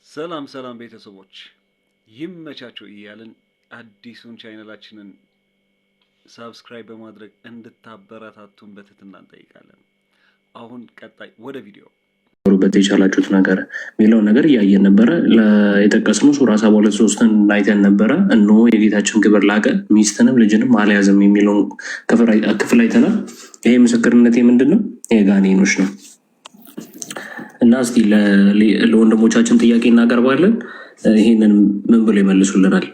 ሰላም ሰላም ቤተሰቦች ይመቻችሁ እያልን አዲሱን ቻናላችንን ሰብስክራይብ በማድረግ እንድታበረታቱን በትህትና እንጠይቃለን። አሁን ቀጣይ ወደ ቪዲዮ ሩበት የቻላችሁት ነገር የሚለውን ነገር እያየን ነበረ። የጠቀስነው ሱራ 72:3 አይተን ነበረ። እነሆ የጌታችን ክብር ላቀ ሚስትንም ልጅንም አልያዘም የሚለውን ክፍል አይተናል። ይሄ ምስክርነት ምንድን ነው? የጋኔኖች ነው። እና እስቲ ለወንድሞቻችን ጥያቄ እናቀርባለን። ይህንን ምን ብሎ ይመልሱልናል?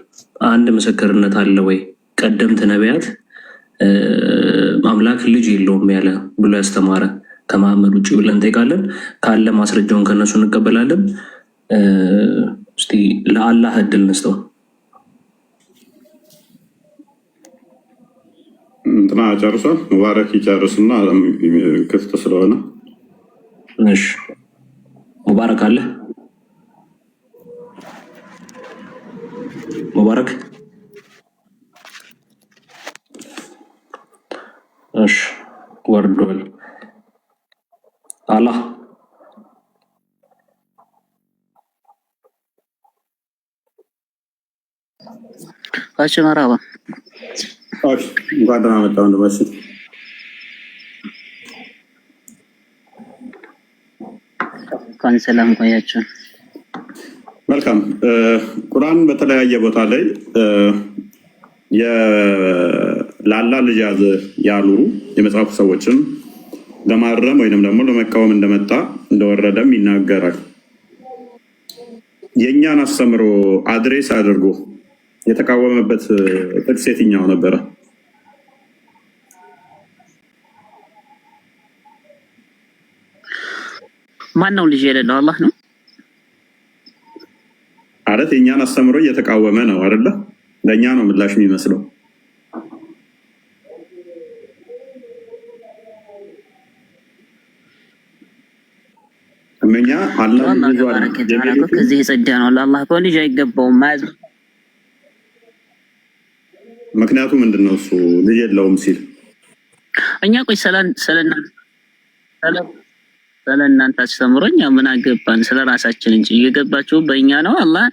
አንድ ምስክርነት አለ ወይ? ቀደምት ነቢያት አምላክ ልጅ የለውም ያለ ብሎ ያስተማረ ከመሐመድ ውጭ ብለን እንጠይቃለን። ካለ ማስረጃውን ከነሱ እንቀበላለን። እስቲ ለአላህ እድል እንስጠው። እንትና ጨርሷል። ሙባረክ ይጨርስና ክፍት ስለሆነ እሺ ሙባረክ አለ። ሙባረክ እሺ ወርዷል። አላህ እሺ መራባ እንኳን ደህና መጣህ ወንድማችን። እንኳን ሰላም ቆያችሁ። መልካም። ቁርአን በተለያየ ቦታ ላይ ለአላህ ልጅ ያዘ ያሉ የመጽሐፉ ሰዎችን ለማረም ወይንም ደግሞ ለመቃወም እንደመጣ እንደወረደም ይናገራል። የእኛን አስተምሮ አድሬስ አድርጎ የተቃወመበት ጥቅስ የትኛው ነበረ? ማን ነው ልጅ የሌለው? አላህ ነው ማለት የእኛን አስተምሮ እየተቃወመ ነው አይደለ? ለእኛ ነው ምላሽ የሚመስለው። እኛ አላህ ከዚህ የጸዳ ነው። ለአላህ እኮ ልጅ አይገባውም ማለት ነው። ምክንያቱ ምንድን ነው? እሱ ልጅ የለውም ሲል እኛ ቆይ ስለእናንተ አስተምሮኝ ምን አገባን? ስለ ራሳችን እንጂ እየገባችሁ በእኛ ነው። አላህ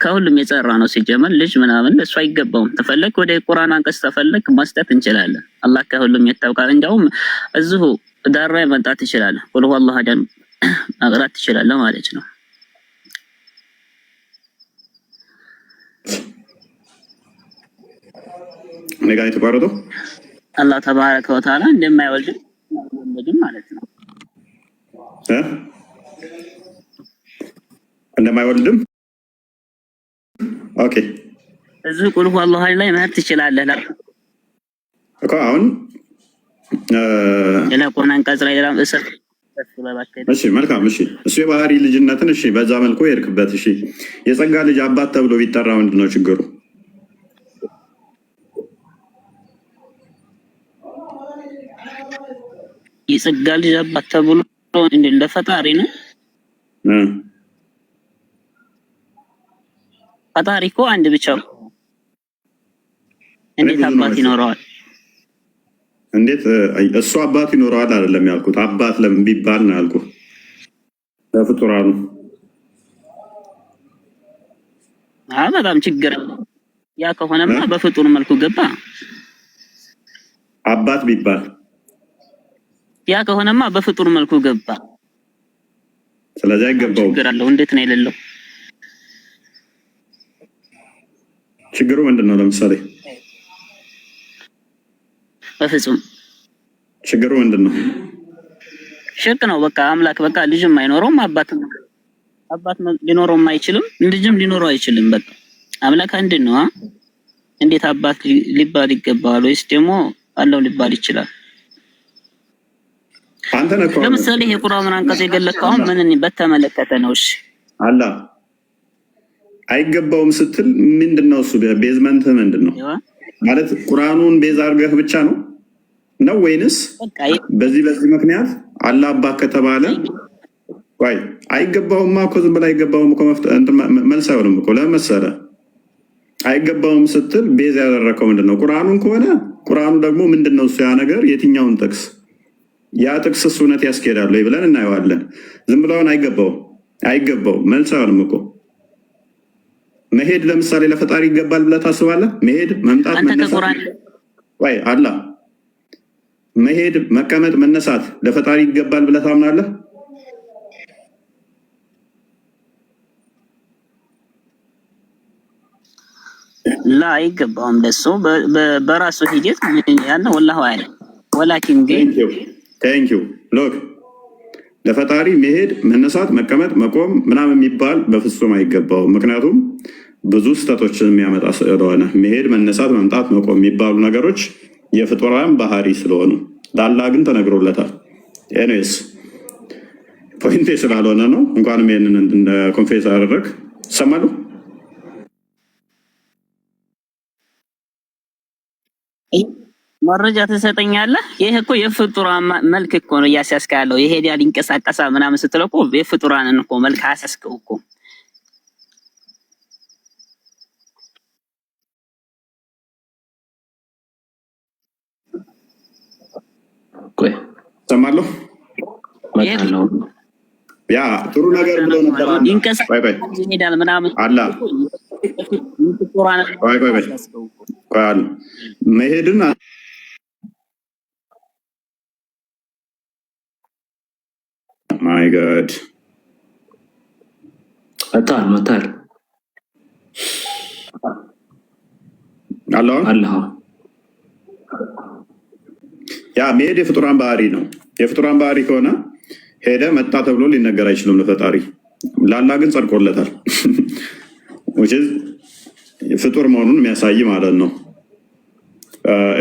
ከሁሉም የጸራ ነው። ሲጀመር ልጅ ምናምን ለሱ አይገባውም። ተፈለክ ወደ ቁርአን አንቀጽ ተፈለክ መስጠት እንችላለን። አላህ ከሁሉም የታውቃል። እንዲያውም እዚሁ ዳራ መጣት ይችላል። ቁል ሁወ አላሁ አሐድ መቅራት ትችላለህ ማለት ነው። ነገ የተቋረጠው አላህ ተባረከ ወተዓላ እንደማይወልድ ማለት ነው። እንደማይወልድም ኦኬ። እዚህ ቁል ሁወ አላሁ አሐድ ላይ መሄድ ትችላለህ እኮ አሁን ሌላ ቁርአን አንቀጽ ላይ ሌላ እሰር። እሺ መልካም። እሺ እሱ የባህሪ ልጅነትን እሺ በዛ መልኩ የርክበት። እሺ የጸጋ ልጅ አባት ተብሎ ቢጠራ ምንድን ነው ችግሩ? የጸጋ ልጅ አባት ተብሎ ለፈጣሪ ነው። ፈጣሪ እኮ አንድ ብቻ ነው። እንዴት አባት ይኖረዋል? እንዴት እሱ አባት ይኖረዋል አይደለም ያልኩት። አባት ለምን ቢባል ነው ያልኩት። ለፍጡራኑ በጣም ችግር ያ ከሆነማ በፍጡር መልኩ ገባ። አባት ቢባል ያ ከሆነማ በፍጡር መልኩ ገባ። ስለዚህ አይገባውም። ችግር አለው። እንዴት ነው የሌለው? ችግሩ ምንድን ነው? ለምሳሌ በፍጹም ችግሩ ምንድን ነው? ሽርክ ነው። በቃ አምላክ በቃ ልጅም አይኖረውም፣ አባት ሊኖረውም አይችልም፣ ልጅም ሊኖረው አይችልም። በቃ አምላክ አንድ ነው። እንዴት አባት ሊባል ይገባዋል? ወይስ ደግሞ አለው ሊባል ይችላል? አንተ ነህ። ለምሳሌ የቁርአን አንቀጽ የገለጽከው ምን በተመለከተ ነው? እሺ አላህ አይገባውም ስትል ምንድነው? እሱ ቤዝመንት ምንድነው ማለት? ቁርአኑን ቤዝ አድርገህ ብቻ ነው ወይንስ በዚህ ምክንያት አላህ አባት ከተባለ ወይ አይገባውማ እኮ ዝም ብለህ አይገባውም እኮ መልስ አይሆንም እኮ። ለምን መሰለህ? አይገባውም ስትል ቤዝ ያደረከው ምንድነው? ቁርአኑን ከሆነ ቁርአኑ ደግሞ ምንድነው እሱ ያ ነገር የትኛውን ጥቅስ ያ ጥቅስ እውነት ያስኬዳል ወይ ብለን እናየዋለን። ዝም ብለውን አይገባውም መልስ አይሆንም እኮ መሄድ ለምሳሌ ለፈጣሪ ይገባል ብለህ ታስባለህ? መሄድ መምጣት መነሳት ወይ አላ መሄድ መቀመጥ መነሳት ለፈጣሪ ይገባል ብለህ ታምናለህ? ላ አይገባውም። ለሱ በራሱ ሂደት ያን ወላሂ አይደል ወላኪን ግን ቴንክ ዩ ሎክ ለፈጣሪ መሄድ መነሳት መቀመጥ መቆም ምናምን የሚባል በፍጹም አይገባውም። ምክንያቱም ብዙ ስህተቶችን የሚያመጣ ስለሆነ መሄድ መነሳት መምጣት መቆም የሚባሉ ነገሮች የፍጡራን ባህሪ ስለሆኑ ለአላህ ግን ተነግሮለታል። ኤኒዌይስ ፖይንቴ ስላልሆነ ነው። እንኳንም ይህንን እንደ ኮንፌስ አደረግ ይሰማሉ። መረጃ ትሰጠኛለህ? ይሄ እኮ የፍጡራን መልክ እኮ ነው እያስያዝከ ያለው። ይሄዳል ይንቀሳቀሳል ምናምን ስትለው እኮ የፍጡራንን እኮ መልክ አያስያዝከው እኮ። ቆይ ሰማለሁ። ያ ጥሩ ነገር ብሎ ነበር። ይንቀሳቀሳል ይሄዳል ምናምን አላ መሄድን ማይ ጋድ መታል አላህ ያ መሄድ የፍጡራን ባህሪ ነው። የፍጡራን ባህሪ ከሆነ ሄደ መጣ ተብሎ ሊነገር አይችልም ለፈጣሪ። ለአላህ ግን ጸድቆለታል። ፍጡር መሆኑን የሚያሳይ ማለት ነው።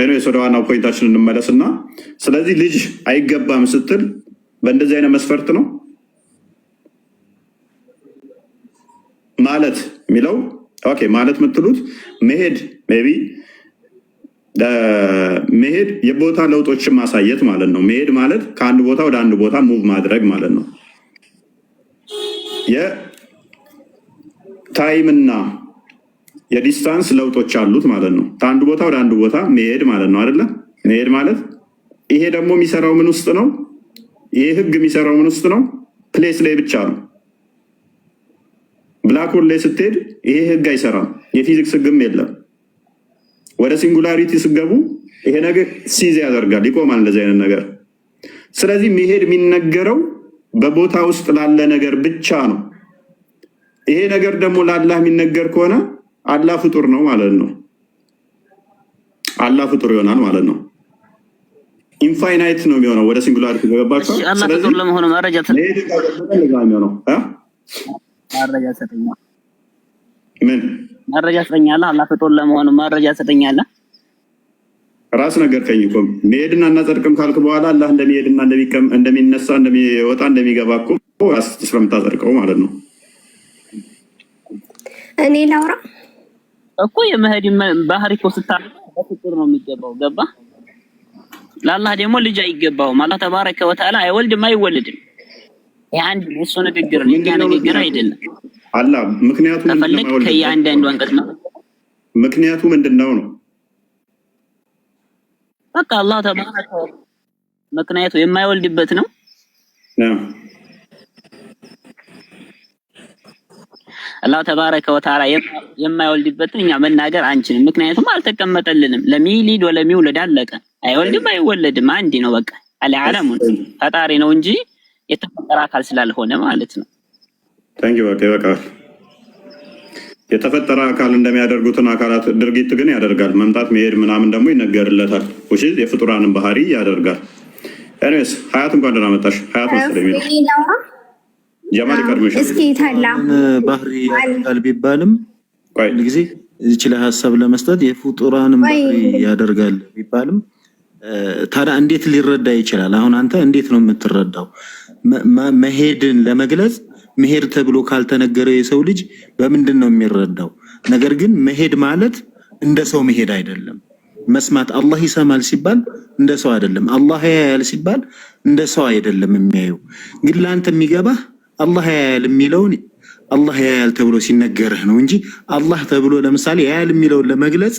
ኤኒዌይስ ወደ ዋናው ፖይንታችን እንመለስና ስለዚህ ልጅ አይገባም ስትል በእንደዚህ አይነት መስፈርት ነው ማለት የሚለው። ኦኬ ማለት የምትሉት መሄድ ሜይ ቢ መሄድ የቦታ ለውጦችን ማሳየት ማለት ነው። መሄድ ማለት ከአንድ ቦታ ወደ አንድ ቦታ ሙቭ ማድረግ ማለት ነው። የታይምና የዲስታንስ ለውጦች አሉት ማለት ነው። ከአንድ ቦታ ወደ አንድ ቦታ መሄድ ማለት ነው አይደለ? መሄድ ማለት ይሄ ደግሞ የሚሰራው ምን ውስጥ ነው? ይሄ ህግ የሚሰራው ምን ውስጥ ነው? ፕሌስ ላይ ብቻ ነው። ብላክ ሆል ላይ ስትሄድ ይሄ ህግ አይሰራም። የፊዚክስ ህግም የለም። ወደ ሲንጉላሪቲ ስገቡ ይሄ ነገር ሲዝ ያደርጋል፣ ይቆማል እንደዚህ አይነት ነገር። ስለዚህ መሄድ የሚነገረው በቦታ ውስጥ ላለ ነገር ብቻ ነው። ይሄ ነገር ደግሞ ለአላህ የሚነገር ከሆነ አላህ ፍጡር ነው ማለት ነው። አላህ ፍጡር ይሆናል ማለት ነው። ኢንፋይናይት ነው የሚሆነው ወደ ሲንጉላሪቲ ገባችሁ። አላህ ፍጡር ለመሆኑ መረጃ ምን መረጃ ትሰጠኛለህ? አላህ ፍጡር ለመሆኑ መረጃ ትሰጠኛለህ? ራስ ነገርከኝ እኮ መሄድና እናጸድቅም ካልክ በኋላ አላህ እንደሚሄድና እንደሚነሳ እንደሚወጣ እንደሚገባ እኮ ራስ ስለምታጸድቀው ማለት ነው። እኔ ላውራ እኮ የመሄድ ባህሪ እኮ ስታረጋ በፍጡር ነው የሚገባው። ገባ? ለአላህ ደግሞ ልጅ አይገባውም። አላህ ተባረከ ወተዓላ አይወልድም አይወልድም። የአንድ እሱ ንግግር ነው፣ የእኛ ንግግር አይደለም። አላህ ምክንያቱ ተፈልክ ከያንዳንዱ አንቀጽ ነው። ምክንያቱ ምንድነው ነው? በቃ አላህ ተባረከ ምክንያቱ የማይወልድበት ነው። አላህ ተባረከ ወተዓላ የማይወልድበትን እኛ መናገር አንችልም። ምክንያቱም አልተቀመጠልንም። ለሚሊድ ወለሚውለድ አለቀ። አይወልድም አይወለድም አንድ ነው። በቃ አልዓለሙን ፈጣሪ ነው እንጂ የተፈጠረ አካል ስላልሆነ ማለት ነው። ታንኪ በቃ ይበቃል። የተፈጠረ አካል እንደሚያደርጉትን አካላት ድርጊት ግን ያደርጋል። መምጣት መሄድ ምናምን ደግሞ ይነገርለታል። ውሽ የፍጡራንን ባህሪ ያደርጋል። ኤኒዌይስ ሀያት እንኳን ደህና መጣሽ። ሀያት መሰለኝ የሚለው ጀማል ይቀድምሻል። እስኪ ታላ ባህሪ ያደርጋል ቢባልም ጊዜ እዚች ላይ ሀሳብ ለመስጠት የፍጡራንን ባህሪ ያደርጋል ቢባልም ታዲያ እንዴት ሊረዳ ይችላል? አሁን አንተ እንዴት ነው የምትረዳው? መሄድን ለመግለጽ መሄድ ተብሎ ካልተነገረ የሰው ልጅ በምንድን ነው የሚረዳው? ነገር ግን መሄድ ማለት እንደ ሰው መሄድ አይደለም። መስማት አላህ ይሰማል ሲባል እንደ ሰው አይደለም። አላህ ያያል ሲባል እንደ ሰው አይደለም የሚያየው። ግን ለአንተ የሚገባህ አላህ ያያል የሚለውን አላህ ያያል ተብሎ ሲነገርህ ነው እንጂ አላህ ተብሎ ለምሳሌ ያያል የሚለውን ለመግለጽ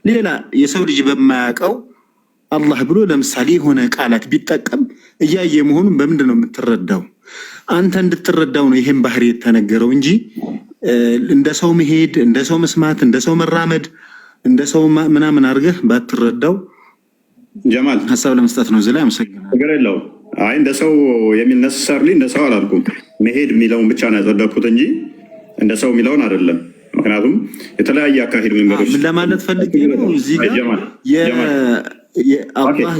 ሌላ የሰው ልጅ በማያውቀው አላህ ብሎ ለምሳሌ የሆነ ቃላት ቢጠቀም እያየ መሆኑን በምንድን ነው የምትረዳው? አንተ እንድትረዳው ነው ይሄን ባህሪ የተነገረው እንጂ እንደ ሰው መሄድ፣ እንደ ሰው መስማት፣ እንደ ሰው መራመድ፣ እንደ ሰው ምናምን አድርገህ ባትረዳው ጀማል ሀሳብ ለመስጠት ነው። እዚህ ላይ አመሰግናለሁ። ነገር የለውም። አይ እንደ ሰው የሚል ነሰሰርሊ እንደ ሰው አላልኩም። መሄድ የሚለውን ብቻ ነው ያጸደቅኩት እንጂ እንደ ሰው የሚለውን አይደለም። ምክንያቱም የተለያየ አካሄድ መንገዶች ምን ለማለት ፈልጌ ነው እዚህ ጋር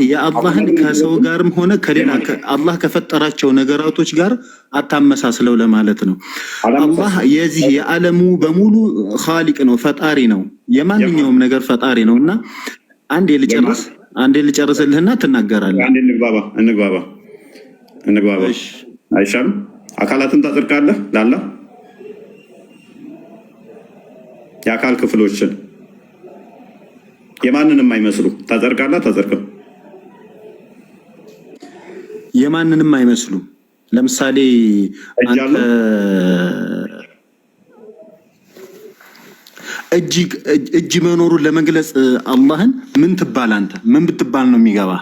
የአላህን ከሰው ጋርም ሆነ ከሌላ አላህ ከፈጠራቸው ነገራቶች ጋር አታመሳስለው ለማለት ነው። አላህ የዚህ የዓለሙ በሙሉ ኻሊቅ ነው፣ ፈጣሪ ነው፣ የማንኛውም ነገር ፈጣሪ ነው። እና አንዴ ልጨርስልህና ትናገራለህ። አንዴ እንግባባ አይሻልም? አካላትን ታጸድቃለህ ላላ የአካል ክፍሎችን የማንንም አይመስሉ ታጸድቃለህ? ታጸድቅም? የማንንም አይመስሉም። ለምሳሌ እጅ መኖሩን ለመግለጽ አላህን ምን ትባል? አንተ ምን ብትባል ነው የሚገባ?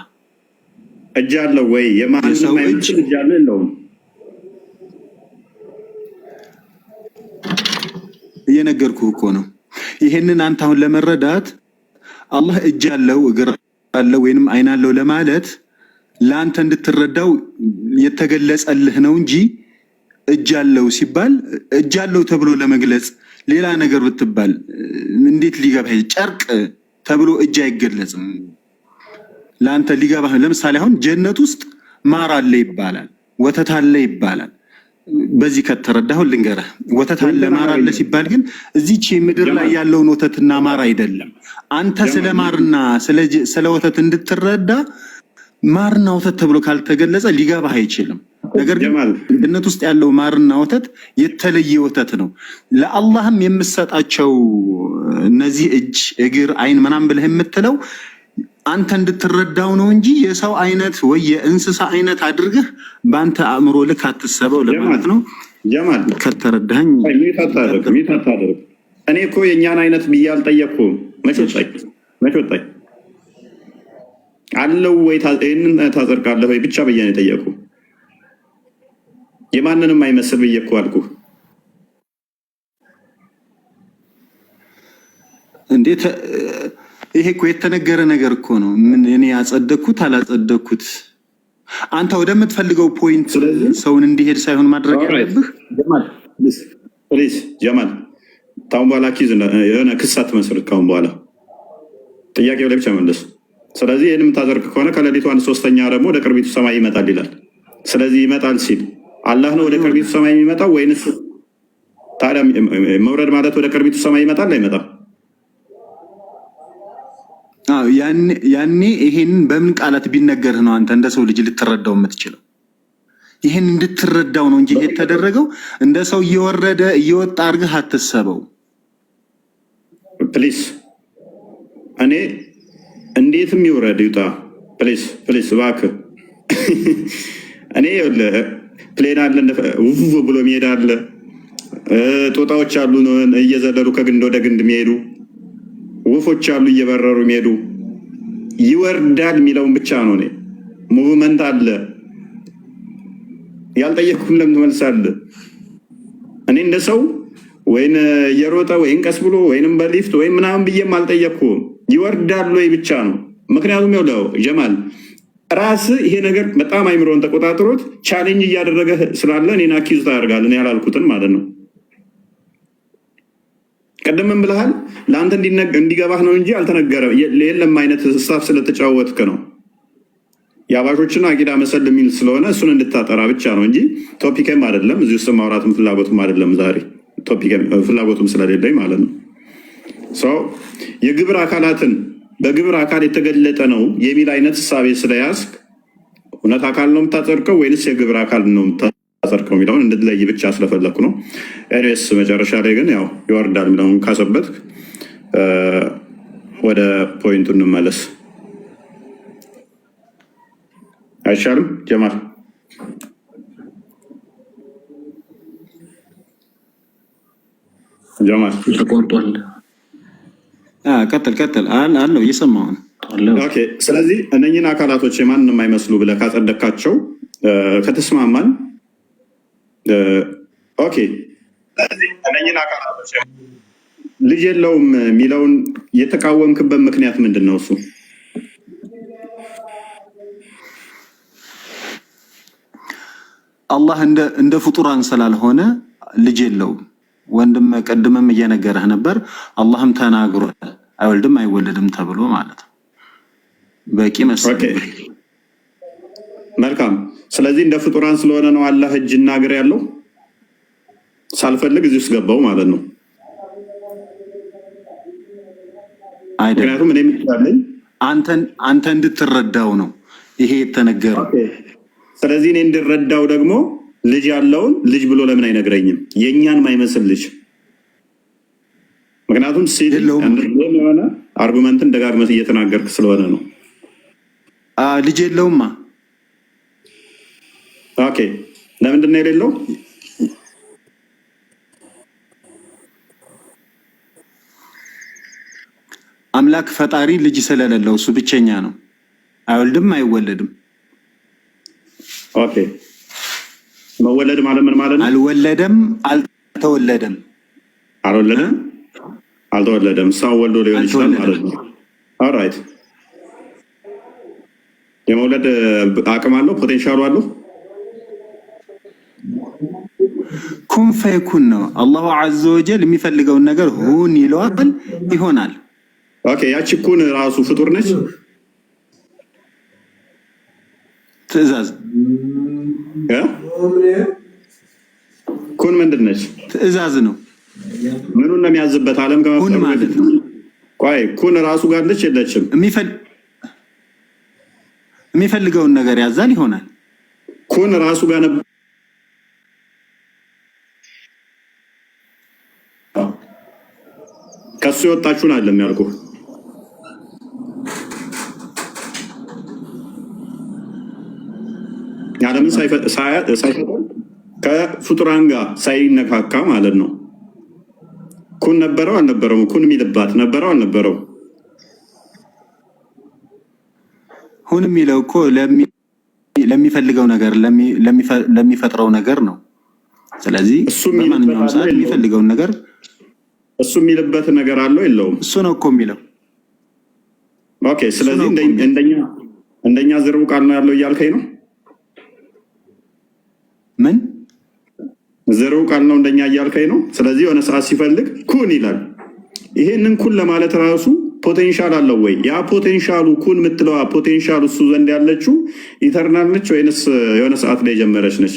እጅ አለው ወይ? የማንንም አይመስሉ እጅ አለው የለውም? እየነገርኩህ እኮ ነው። ይሄንን አንተ አሁን ለመረዳት አላህ እጅ አለው እግር አለው ወይንም አይን አለው ለማለት ለአንተ እንድትረዳው የተገለጸልህ ነው እንጂ እጅ አለው ሲባል እጅ አለው ተብሎ ለመግለጽ ሌላ ነገር ብትባል እንዴት ሊገባህ? ጨርቅ ተብሎ እጅ አይገለጽም። ለአንተ ሊገባህ። ለምሳሌ አሁን ጀነት ውስጥ ማር አለ ይባላል፣ ወተት አለ ይባላል። በዚህ ከተረዳሁ ልንገርህ፣ ወተት አለ ማር አለ ሲባል ግን እዚች ምድር ላይ ያለውን ወተትና ማር አይደለም። አንተ ስለ ማርና ስለ ወተት እንድትረዳ ማርና ወተት ተብሎ ካልተገለጸ ሊገባህ አይችልም። ነገር ግን ጀነት ውስጥ ያለው ማርና ወተት የተለየ ወተት ነው። ለአላህም የምሰጣቸው እነዚህ እጅ፣ እግር፣ አይን ምናምን ብለህ የምትለው አንተ እንድትረዳው ነው እንጂ የሰው አይነት ወይ የእንስሳ አይነት አድርገህ በአንተ አእምሮ ልክ አትሰበው ለማለት ነው። ጀማል ከተረዳኸኝ እኔ እኮ የእኛን አይነት ብዬ አልጠየቅኩም። መቼ ወጣኝ አለው ወይ ይህንን ታጸድቃለህ ወይ ብቻ ብዬ ነው የጠየቁ። የማንንም አይመስል ብዬ እኮ አልኩህ። እንዴት ይሄ እኮ የተነገረ ነገር እኮ ነው። ምን እኔ ያጸደቅኩት አላጸደቅኩት አንተ ወደምትፈልገው ፖይንት ሰውን እንዲሄድ ሳይሆን ማድረግ ያለብህ። ፕሊዝ ጀማል ታውን በኋላ የሆነ ክስ አትመስርት። ካሁን በኋላ ጥያቄው ላይ ብቻ መለስ። ስለዚህ ይህን የምታጸድቅ ከሆነ ከሌሊቱ 1/3 ደግሞ ወደ ቅርቢቱ ሰማይ ይመጣል ይላል። ስለዚህ ይመጣል ሲል አላህ ነው ወደ ቅርቢቱ ሰማይ የሚመጣው ወይንስ? ታዲያ መውረድ ማለት ወደ ቅርቢቱ ሰማይ ይመጣል አይመጣም? ያኔ ይሄን በምን ቃላት ቢነገርህ ነው አንተ እንደ ሰው ልጅ ልትረዳው የምትችለው? ይሄን እንድትረዳው ነው እንጂ የተደረገው እንደ ሰው እየወረደ እየወጣ አድርገህ አትሰበው። ፕሊስ እኔ እንዴትም ይውረድ ይውጣ፣ ፕሊስ እባክህ። እኔ ፕሌን አለ ውፍ ብሎ የሚሄድ አለ፣ ጦጣዎች አሉ እየዘለሉ ከግንድ ወደ ግንድ የሚሄዱ ወፎች አሉ እየበረሩ የሚሄዱ። ይወርዳል የሚለውን ብቻ ነው። እኔ ሙቭመንት አለ ያልጠየቅኩን ለምን ትመልሳለህ? እኔ እንደ ሰው ወይን እየሮጠ ወይን ቀስ ብሎ ወይንም በሊፍት ወይም ምናምን ብዬም አልጠየቅኩም። ይወርዳል ወይ ብቻ ነው። ምክንያቱም ያው ጀማል ራስህ ይሄ ነገር በጣም አይምሮን ተቆጣጥሮት ቻሌንጅ እያደረገ ስላለ እኔን አኪዝ ታደርጋለህ። እኔ ያላልኩትን ማለት ነው። ቀደምም ብለሃል ለአንተ እንዲገባህ ነው እንጂ አልተነገረም። የለም አይነት ሀሳብ ስለተጫወትክ ነው። የአባሾችን አቂዳ መሰል የሚል ስለሆነ እሱን እንድታጠራ ብቻ ነው እንጂ ቶፒክም አይደለም። እዚህ ውስጥ ማውራትም ፍላጎቱም አይደለም። ዛሬ ፍላጎቱም ስለሌለኝ ማለት ነው። የግብር አካላትን በግብር አካል የተገለጠ ነው የሚል አይነት እሳቤ ስለያዝክ እውነት አካል ነው የምታጸድቀው ወይንስ የግብር አካል ነው የምታጸድቀው የሚለውን እንድትለይ ብቻ ስለፈለኩ ነው። ኤኒዌይስ መጨረሻ ላይ ግን ያው ይወርዳል የሚለውን ካሰበትክ ወደ ፖይንቱ እንመለስ አይሻልም? ጀማል ተቆርጧል። ቀጥል አለው እየሰማሁ ነው። ስለዚህ እነኝን አካላቶች የማንም አይመስሉ ብለህ ካጸደካቸው ከተስማማን ኦኬ እነኝን አካላቶች ልጅ የለውም የሚለውን የተቃወምክበት ምክንያት ምንድን ነው? እሱ አላህ እንደ ፍጡራን ስላልሆነ ልጅ የለውም። ወንድም ቀድመም እየነገረህ ነበር። አላህም ተናግሯል አይወልድም አይወለድም ተብሎ ማለት ነው። በቂ መሰለኝ። መልካም። ስለዚህ እንደ ፍጡራን ስለሆነ ነው አላህ እጅና እግር ያለው። ሳልፈልግ እዚህ ውስጥ ገባው ማለት ነው። ምክንያቱም እኔ የምትላለኝ አንተ እንድትረዳው ነው ይሄ የተነገረው። ስለዚህ እኔ እንድረዳው ደግሞ ልጅ ያለውን ልጅ ብሎ ለምን አይነግረኝም? የእኛን ማይመስል ልጅ። ምክንያቱም ሲል የሆነ አርጉመንትን ደጋግመህ እየተናገርክ ስለሆነ ነው። ልጅ የለውማ። ኦኬ፣ ለምንድን ነው የሌለው? አምላክ ፈጣሪ ልጅ ስለሌለው እሱ ብቸኛ ነው። አይወልድም አይወለድም። ኦኬ፣ መወለድ ማለት ምን ማለት ነው? አልወለደም አልተወለደም። አልወለደም አልተወለደም። ሰው ወልዶ ሊሆን ይችላል ማለት ነው። ኦልራይት። የመውለድ አቅም አለው፣ ፖቴንሻሉ አለው። ኩን ፈይኩን ነው። አላሁ ዐዘ ወጀል የሚፈልገውን ነገር ሁን ይለዋል፣ ይሆናል። ኦኬ፣ ያቺ ኩን ራሱ ፍጡር ነች። ትዕዛዝ ኩን ምንድን ነች? ትዕዛዝ ነው። ምኑን ነው የሚያዝበት? ዓለም ኩን ማለት ነው። ቆይ ኩን ራሱ ጋር አለች የለችም? የሚፈልገውን ነገር ያዛል፣ ይሆናል። ኩን ራሱ ጋር ነበር። ከሱ የወጣችሁን አይደለም ያልኩህ። ዓለምን ሳይፈጥር ከፍጡራን ጋር ሳይነካካ ማለት ነው። ኩን ነበረው አልነበረው? ኩን የሚልባት ነበረው አልነበረው? ሁን የሚለው እኮ ለሚፈልገው ነገር ለሚፈጥረው ነገር ነው። ስለዚህ በማንኛውም ሰዓት የሚፈልገውን ነገር እሱ የሚልበት ነገር አለው የለውም? እሱ ነው እኮ የሚለው። ኦኬ፣ ስለዚህ እንደኛ ዝርቡ ቃል ነው ያለው እያልከኝ ነው? ምን ዝርቡ ቃል ነው እንደኛ እያልከኝ ነው? ስለዚህ የሆነ ሰዓት ሲፈልግ ኩን ይላል። ይሄንን ኩን ለማለት ራሱ ፖቴንሻል አለው ወይ? ያ ፖቴንሻሉ ኩን የምትለዋ ፖቴንሻሉ እሱ ዘንድ ያለችው ኢተርናል ነች ወይንስ የሆነ ሰዓት ላይ የጀመረች ነች?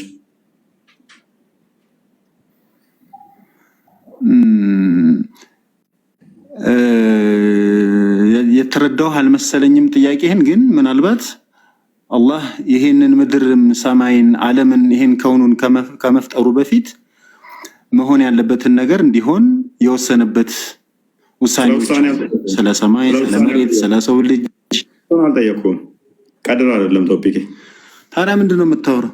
የተረዳው አልመሰለኝም ጥያቄህን። ግን ምናልባት አላህ ይሄንን ምድርም ሰማይን ዓለምን ይሄን ከውኑን ከመፍጠሩ በፊት መሆን ያለበትን ነገር እንዲሆን የወሰነበት ውሳኔዎች ስለ ሰማይ፣ ስለ መሬት፣ ስለ ሰው ልጅ አልጠየኩም። ቀድር አይደለም ቶፒክ። ታዲያ ምንድን ነው የምታወራው?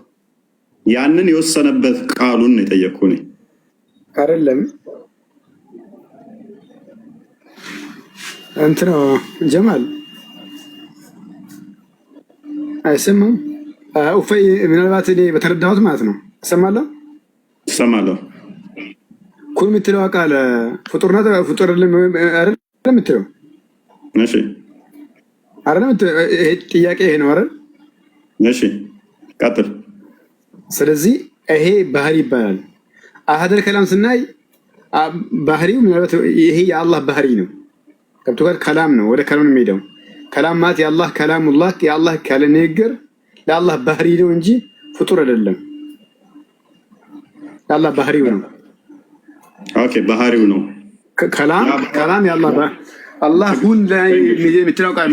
ያንን የወሰነበት ቃሉን ነው የጠየቅኩህ እኔ አይደለም። እንትን ነው ጀማል አይሰማም። ምናልባት እኔ በተረዳሁት ማለት ነው። እሰማለሁ እሰማለሁ። ኩን የምትለው ቃል ፍጡርና ፍጡር አይደለም የምትለው? እሺ አይደለም። ይሄ ጥያቄ ይሄ ነው አይደል? እሺ ቀጥል። ስለዚህ ይሄ ባህሪ ይባላል። አሐደል ከላም ስናይ ባህሪው ምናልባት ይሄ የአላህ ባህሪ ነው። ገብቶሃል? ከላም ነው፣ ወደ ከላም ነው የሚሄደው። ከላም ማለት የአላህ ከላሙላህ የአላህ ካለ ንግግር ለአላህ ባህሪ ነው እንጂ ፍጡር አይደለም። የአላህ ባህሪው ነው። ኦኬ፣ ባህሪው ነው። ከላም የአላህ አላህ ሁን የምትለው ቃል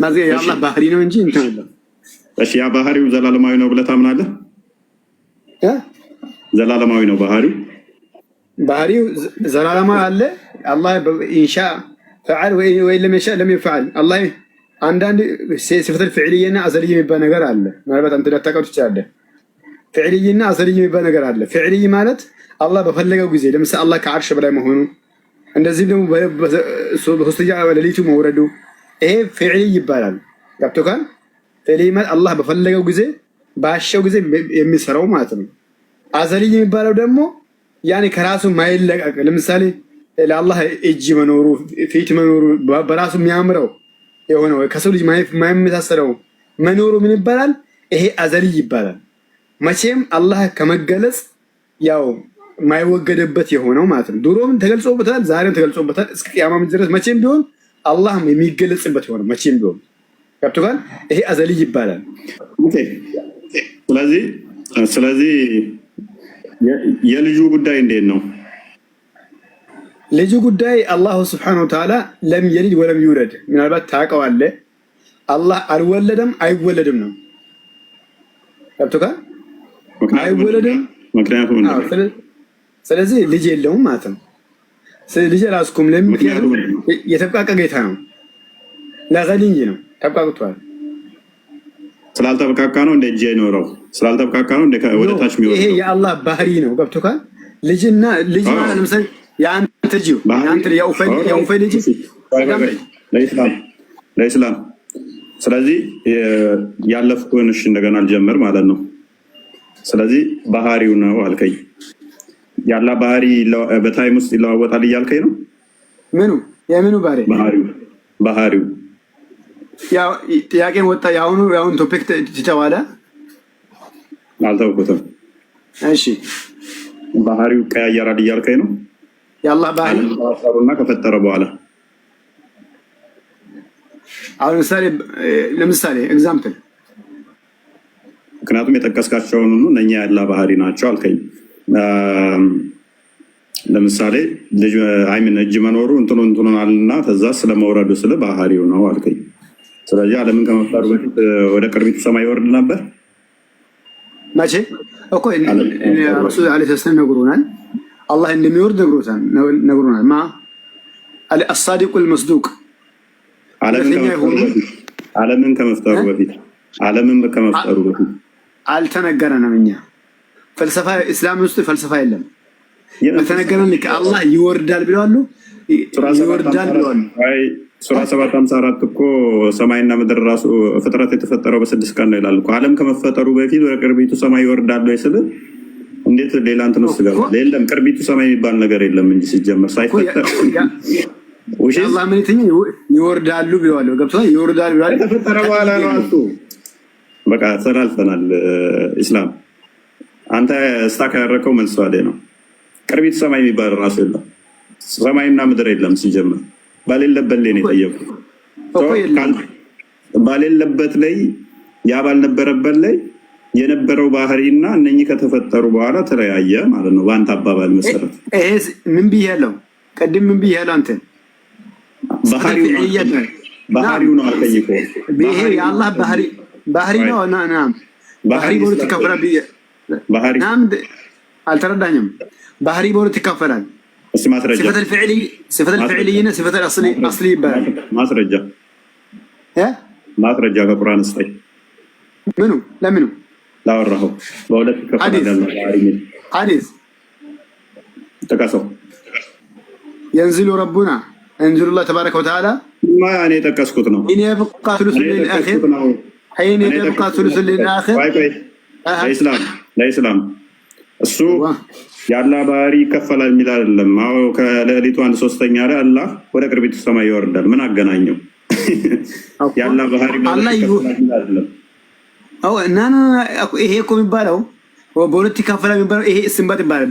ማዘ የአላህ ባህሪ ነው እንጂ እንትን አይደለም። እሺ፣ ያ ባህሪው ዘላለማዊ ነው ብለህ ታምናለህ? ዘላለማዊ ነው ባህሪው። ባህሪው ዘላለማዊ አለ። አላህ ኢንሻ ፈዓል ወይ ለም የሻ ለም ይፈዓል። አላህ አንዳንድ ሲፈተል ፍዕልየና አዘልይ የሚባል ነገር አለ። ምናልባት አንተ ላታውቀው ትችላለህ። ፍዕልይና አዘልይ የሚባል ነገር አለ። ፍዕልይ ማለት አላህ በፈለገው ጊዜ፣ ለምሳሌ አላህ ከዓርሽ በላይ መሆኑ፣ እንደዚህ ደግሞ በሶስተኛ ሌሊቱ መውረዱ፣ ይሄ ፍዕልይ ይባላል። ገብቶካል? ፍዕልይ ማለት አላህ በፈለገው ጊዜ ባሻው ጊዜ የሚሰራው ማለት ነው። አዘልይ የሚባለው ደግሞ ያኔ ከራሱ ማይለቀቅ ለምሳሌ ለአላህ እጅ መኖሩ ፊት መኖሩ በራሱ የሚያምረው የሆነው ከሰው ልጅ ማይመሳሰለው መኖሩ ምን ይባላል? ይሄ አዘሊ ይባላል። መቼም አላህ ከመገለጽ ያው ማይወገደበት የሆነው ማለት ነው። ድሮም ተገልጾበታል፣ ዛሬም ተገልጾበታል። እስከ ቂያማም ድረስ መቼም ቢሆን አላህ የሚገለጽበት የሆነው መቼም ቢሆን ገብቶሃል? ይሄ አዘሊ ይባላል። ኦኬ። ስለዚህ የልጁ ጉዳይ እንዴት ነው? ልጁ ጉዳይ አላሁ ስብሐነሁ ወተዓላ ለም የሊድ ወለም ይውለድ። ምናልባት ታውቀዋለህ፣ አላህ አልወለደም አይወለድም ነው። ገብቶሃል? አይወለድም። ምክንያቱም ስለዚህ ልጅ የለውም ማለት ነው። ልጅ አላስኩም። ለምን? ምክንያቱም የተብቃቀ ጌታ ነው። ለገሊኝ ነው ተብቃቅቷል። ስላልተብቃቃ ነው እንደ እጅ አይኖረው። ስላልተብቃቃ ነው እንደ ወደ ታች የሚወጣው። ይሄ የአላህ ባህሪ ነው። ገብቶሃል? ልጅ ማለት ለምሳሌ የአንተ ልጅ የአውፈይ ልጅ ለኢስላም። ስለዚህ ያለፍኩን እሺ እንደገና አልጀምር ማለት ነው። ስለዚህ ባህሪው ነው አልከኝ። ያላ ባህሪ በታይም ውስጥ ይለዋወጣል እያልከኝ ነው? ምኑ የምኑ ባህሪ? ባህሪው ያው ጥያቄን ወጣ። ያሁን ቶፒክ ትተዋለ? አልተውኩትም። እሺ ባህሪው ቀያየራል እያልከኝ ነው? የአላህ ባህሪ እና ከፈጠረ በኋላ አሁን ለምሳሌ ኤግዛምፕል ምክንያቱም የጠቀስካቸውን ሁሉ እነኛ ያላ ባህሪ ናቸው አልከኝ። ለምሳሌ ልጅ እጅ መኖሩ እንትኑን አልና ከዛ ስለመውረዱ ስለ ባህሪው ነው አልከኝ። ስለዚህ ዓለምን ከመፍጠሩ በፊት ወደ ቅርቢቱ ሰማይ ይወርድ ነበር። መቼ እኮ ረሱል ዓለይሂ ሰላም ነግሮናል። አላህ እንደሚወርድ ነግሮናል። አሳዲቁል መስዱቅ ዓለምን ከመፍጠሩ በፊት አልተነገረንም። እኛ ፈልሰፋ እስላም ውስጥ ፈልሰፋ የለም። በተነገረን አላህ ይወርዳል ብለዋል። ሱራ 754 እኮ ሰማይና ምድር ራሱ ፍጥረት የተፈጠረው በ6 ቀን ነው ይላል እኮ። ዓለም ከመፈጠሩ በፊት ወደ ቅርቢቱ ሰማይ ይወርዳል ወይ ስል እንዴት ሌላ እንትን ውስጥ ገባ? የለም ቅርቢቱ ሰማይ የሚባል ነገር የለም እንጂ ሲጀመር ሳይፈጠር አላህ ምን ይወርዳሉ ብለዋል። ገብቶሃል? ይወርዳል ብለዋል። ከተፈጠረ በኋላ ነው እሱ። በቃ ተላልፈናል። ኢስላም አንተ ስታክ ያደረከው መልስ ዋዴ ነው። ቅርቢቱ ሰማይ የሚባል ራሱ የለም። ሰማይና ምድር የለም ሲጀመር። ባሌለበት ላይ ነው የጠየቁት። ባሌለበት ላይ ያ ባልነበረበት ላይ የነበረው ባህሪና እነኚህ ከተፈጠሩ በኋላ ተለያየ ማለት ነው። በአንተ አባባል መሰረት ይሄ ምን ብያለሁ? ቅድም ምን ብያለሁ? አንተ ባህሪው ነው አልከኝ እኮ። ይሄ የአላህ ባህሪ ነው። ናም ባህሪ በሁለት ይከፈላል። ናም አልተረዳኝም። ባህሪ በሁለት ይከፈላል። እስቲ ማስረጃ። ሲፈተል ፊዕልይና ሲፈተል አስሊ ይባላል። ማስረጃ ከቁርአን እስቲ ምኑ ለምኑ ላወራኸው በሁለት ይከፈላል። ሐዲስ ተቀሰው ينزل ربنا ينزل الله تبارك وتعالى ما يعني تكسكت ነው إن يبقى ثلث للآخر حين يبقى ثلث للآخر ለኢስላም እሱ ያላ ባህሪ ይከፈላል የሚል አይደለም። አዎ ከሌሊቱ 1/3 ላይ አላህ ወደ ቅርቢቱ ሰማይ ይወርዳል። ምን አገናኘው? ያላ ባህሪ አላህ ይወርዳል አይደለም። አዎ እና ይሄ እኮ የሚባለው በሁለት ይከፈላል የሚባለው ይሄ እስንባት ይባላል።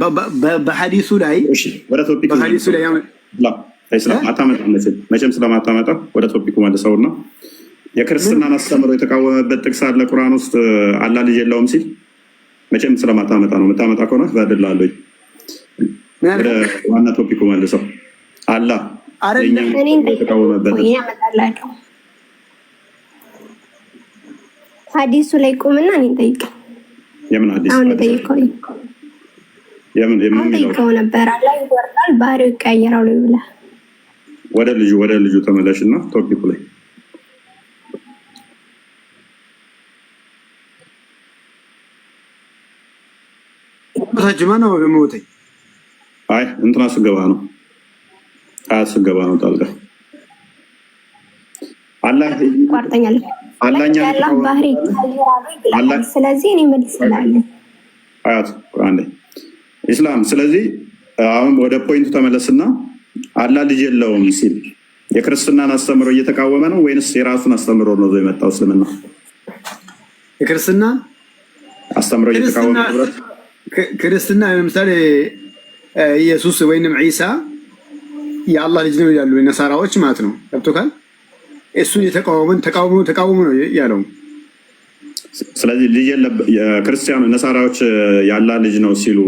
በሐዲሱ ላይ ወደ ቶፒክ በሐዲሱ ላይ ኢስላም አታመጣም። መቼም ስለማታመጣ ወደ ቶፒኩ መልሰውና የክርስትናን አስተምሮ የተቃወመበት ጥቅስ አለ ቁርአን ውስጥ አላህ ልጅ የለውም ሲል መቼም ስለማታመጣ ነው። የምታመጣ ከሆነ ባደላለሁ። ወደ ዋና ቶፒኩ መልሰው አላህ የተቃወመበት ሐዲሱ ላይ ቆምና እኔን ጠይቅ። የምን ሐዲስ? አሁን ጠይቀው የምን ጠይቀው ነበር። አላህ ይወርዳል ባህሪው ይቀየራል ብለህ ወደ ልጁ ተመለሽና ቶፒኩ ላይ ታጅማ ነው ሞተኝ። አይ እንትና ስገባ ነው አስገባ ነው ታልጋ አላህ ቋርጠኛል። አላህ ባህሪ ይቀየራል። ስለዚህ እኔ መልስላለሁ። አያት ቁርአን ላይ ኢስላም። ስለዚህ አሁን ወደ ፖይንቱ ተመለስና አላህ ልጅ የለውም ሲል የክርስትናን አስተምሮ እየተቃወመ ነው ወይንስ የራሱን አስተምሮ ነው የመጣው? እስልምና የክርስትና አስተምሮ እየተቃወመ ነው። ክርስትና ለምሳሌ ኢየሱስ ወይንም ዒሳ የአላህ ልጅ ነው ያሉ ነሳራዎች ማለት ነው። ገብቶካል? እሱን ተቃውሞ ነው ያለው። ስለዚህ ልጅ ክርስቲያኑ ነሳራዎች የአላህ ልጅ ነው ሲሉ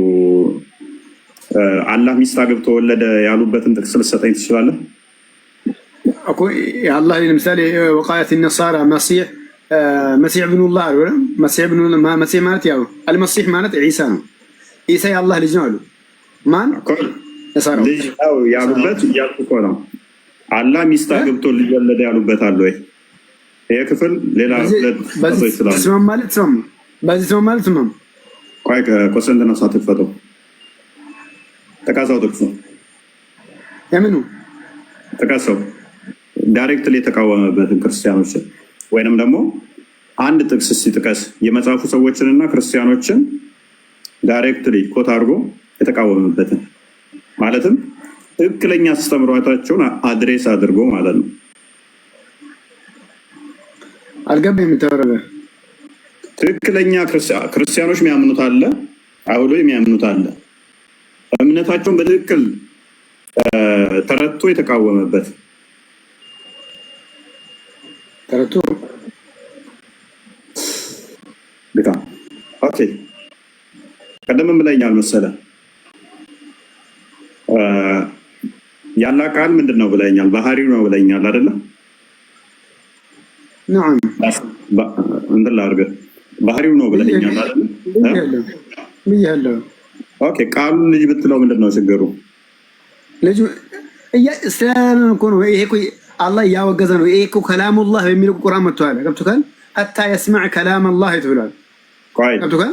አላህ ሚስት አግብቶ ወለደ ያሉበትን ጥቅስ ልትሰጠኝ ትችላለህ? እኮ የአላህ ለምሳሌ ወቃየት ነሳራ መሲሕ ብኑላህ አሉ። መሲሕ ማለት ያው አልመሲሕ ማለት ዒሳ ነው። ዒሳ የአላህ ልጅ ነው አሉ። ማን ነሳራው ልጅ ነው ያሉበት እያልኩ እኮ ነው። አላህ ሚስት አግብቶ ልጅ ወለደ ያሉበት አለ ወይ? ይሄ ክፍል ሌላ በዚህ ማለት ቆይ ኮሰንት ነው ሳትፈተው ተቃሳው ጥቅሱ የምኑ ተቃሳው ዳይሬክትሊ የተቃወመበትን ክርስቲያኖች ወይንም ደግሞ አንድ ጥቅስ ሲጥቀስ የመጽሐፉ ሰዎችንና ክርስቲያኖችን ዳይሬክትሊ ኮት አድርጎ የተቃወመበትን ማለትም ትክክለኛ አስተምሯቸውን አድሬስ አድርጎ ማለት ነው። አልገባኝም የምታወራው። ትክክለኛ ክርስቲያኖች የሚያምኑት አለ፣ አይሁዶች የሚያምኑት አለ። እምነታቸውን በትክክል ተረድቶ የተቃወመበት ተረድቶ ልካ ኦኬ። ቀደም ብለኛል መሰለህ ያላ ቃል ምንድን ነው ብለኛል? ባህሪው ነው ብለኛል አይደለ? نعم እንትን ላድርገህ ባህሪው ነው ብለኛል አይደለ? ብያለሁ። ኦኬ ቃሉ ልጅ ብትለው ምንድን ነው ችግሩ? ልጅ እስላም እኮ ነው። ይሄ እኮ አላህ እያወገዘ ነው። ይሄ እኮ ከላሙላህ በሚለው ቁርአን መጥቷል። ገብቶካል? ሐታ يسمع كلام الله ተብሏል። ገብቶካል?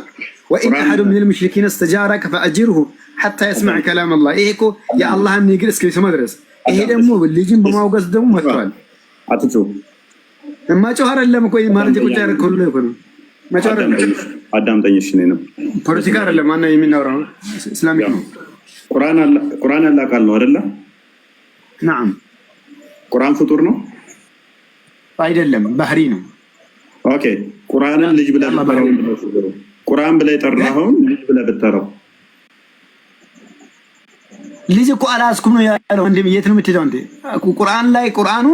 وإن أحد من المشركين استجارك فأجره حتى يسمع كلام الله። ይሄ እኮ የአላህን ንግግር እስከሚሰማ ድረስ። ይሄ ደግሞ ልጅን በማውገዝ ደግሞ መጥቷል። አትጩ ማጮህ አይደለም እኮ ማለት ቁጭ ያደረከው ነው እኮ ነው። ማጮህ አይደለም። አዳምጠኝ እሺ። ነው ፖለቲካ አይደለም። ማነው የሚናወራው? እስላሚክ ነው። ቁርአን ያላ ቃል ነው አይደለ? نعم ቁርአን ፍጡር ነው አይደለም፣ ባህሪ ነው። ኦኬ ቁርአንን ልጅ ብለህ ቁርአን ብለህ ጠራኸው ልጅ ብለህ ብትጠራው ልጅ እኮ አላስኩም ነው ያለው። እንዴ የት ነው የምትሄደው እንዴ? ቁርአን ላይ ቁርአኑ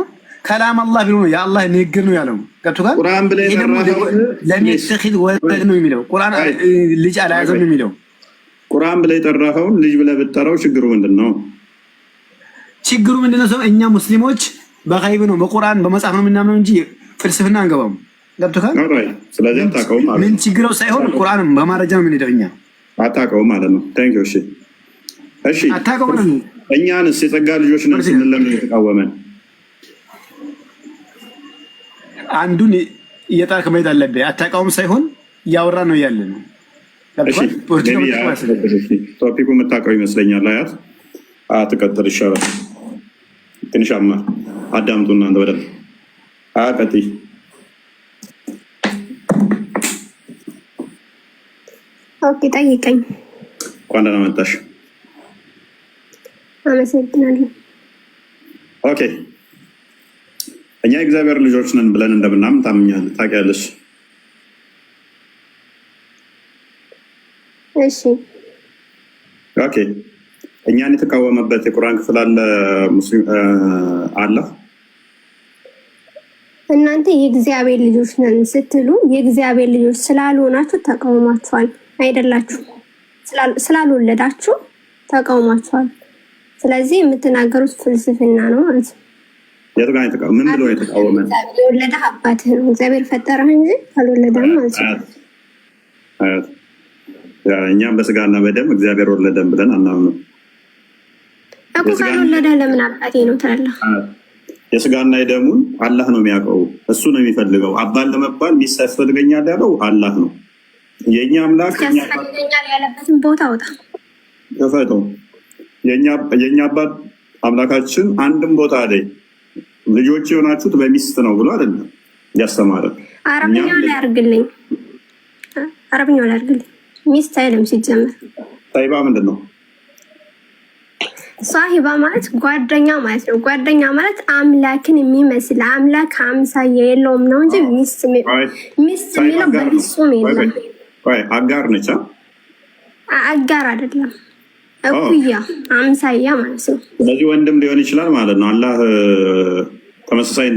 ከላም አላህ ብሎ ነው የአላህ ንግግር ነው ያለው። ገብቶካል? ቁርአን ብለህ ጠራኸው ለሚተኺድ ወለድ ነው የሚለው። ቁርአን ልጅ አላያዘም ነው የሚለው። ቁርአን ብለህ ጠራኸው ልጅ ብለህ ብትጠራው ችግሩ ምንድነው? ችግሩ ምንድነው? ሰው እኛ ሙስሊሞች በጋይብ ነው በቁርአን በመጽሐፍ ነው የምናምነው እንጂ ፍልስፍና አንገባም። ገብቶካል? ስለዚህ አታውቀውም ማለት ምን ችግሩ ሳይሆን ቁርአን በማረጃ ነው የምንሄደው እኛ። አታውቀውም ማለት ነው። ታንክ ዩ። እሺ እሺ አታውቀውም። እኛንስ የጸጋ ልጆች ነን ስንል ለምን የተቃወመን? አንዱን እየጣልክ መሄድ አለብህ። አታውቀውም ሳይሆን እያወራ ነው ያለ ነው። ቶፒኩ የምታውቀው ይመስለኛል። አያት አትቀጥል ይሻላል። ትንሽ አዳምጡ እናንተ በደንብ ቀጥይ። ኦኬ ጠይቀኝ። እንኳን ደህና መጣሽ። አመሰግናለሁ። ኦኬ እኛ የእግዚአብሔር ልጆች ነን ብለን እንደምናምን ታውቂያለሽ? እሺ ኦኬ እኛን የተቃወመበት የቁርአን ክፍል አለ ሙስሊም አለ። እናንተ የእግዚአብሔር ልጆች ነን ስትሉ የእግዚአብሔር ልጆች ስላልሆናችሁ ተቃውማችኋል አይደላችሁ? ስላልወለዳችሁ ተቃውማችኋል። ስለዚህ የምትናገሩት ፍልስፍና ነው ማለት ነው። የትጋን የተቃወመ ምን ብሎ የተቃወመ? የወለደ አባትህ ነው። እግዚአብሔር ፈጠረህ እንጂ ካልወለደም ማለት ነው። እኛም በስጋና በደም እግዚአብሔር ወለደን ብለን አናምንም እኮ። ካልወለደ ለምን አባቴ ነው ትላለህ? የስጋና የደሙን አላህ ነው የሚያውቀው፣ እሱ ነው የሚፈልገው። አባል ለመባል ሚስት ያስፈልገኛል ያለው አላህ ነው። የኛ አምላክ ያስፈልገኛል ያለበትን ቦታ አውጣ ተፈጠው። የኛ አባት አምላካችን አንድም ቦታ ላይ ልጆች የሆናችሁት በሚስት ነው ብሎ አይደለም ያስተማረ። አረብኛው ላይ አድርግልኝ፣ አረብኛው ላይ አድርግልኝ። ሚስት አይልም ሲጀመር። ሳሂባ ምንድን ነው? ሳሂባ ማለት ጓደኛ ማለት ነው። ጓደኛ ማለት አምላክን የሚመስል አምላክ አምሳያ የለውም ነው እንጂ ሚስት የሚለው በፍጹም የለም። አጋር ነች። አጋር አይደለም፣ እኩያ አምሳያ ማለት ነው። ስለዚህ ወንድም ሊሆን ይችላል ማለት ነው። አላህ ተመሳሳይ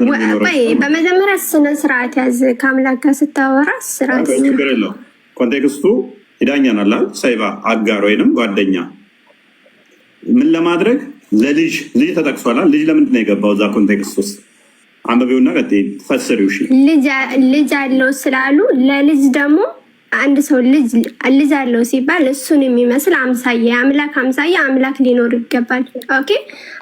በመጀመሪያ ስነ ስርዓት ያዝ። ከአምላክ ጋር ስታወራ ስርዓት ችግር የለው። ኮንቴክስቱ ይዳኛናል። ሳሂባ አጋር ወይንም ጓደኛ ምን ለማድረግ ለልጅ ተጠቅሷል። ልጅ ለምንድን ነው የገባው እዛ ኮንቴክስት ውስጥ? አንበቢውና ቀጥይ ፈስሪው። እሺ ልጅ አለው ስላሉ ለልጅ ደግሞ አንድ ሰው ልጅ አለው ሲባል እሱን የሚመስል አምሳያ የአምላክ አምሳያ አምላክ ሊኖር ይገባል። ኦኬ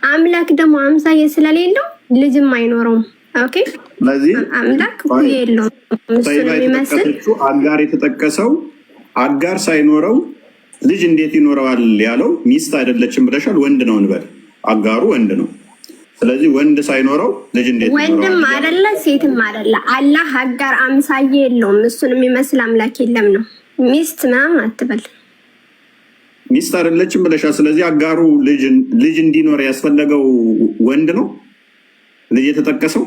አምላክ ደግሞ አምሳያ ስለሌለው ልጅም አይኖረውም። ኦኬ ስለዚህ አምላክ የለውም እሱን የሚመስል። አጋር የተጠቀሰው አጋር ሳይኖረው ልጅ እንዴት ይኖረዋል ያለው ሚስት አይደለችም ብለሻል። ወንድ ነው እንበል፣ አጋሩ ወንድ ነው። ስለዚህ ወንድ ሳይኖረው ልጅ እንዴት ይኖረዋል? ወንድም አይደለ ሴትም አይደለ። አላህ አጋር አምሳያ የለውም እሱን የሚመስል አምላክ የለም ነው። ሚስት ምናምን አትበል። ሚስት አይደለችም ብለሻል። ስለዚህ አጋሩ ልጅ እንዲኖር ያስፈለገው ወንድ ነው ልጅ የተጠቀሰው።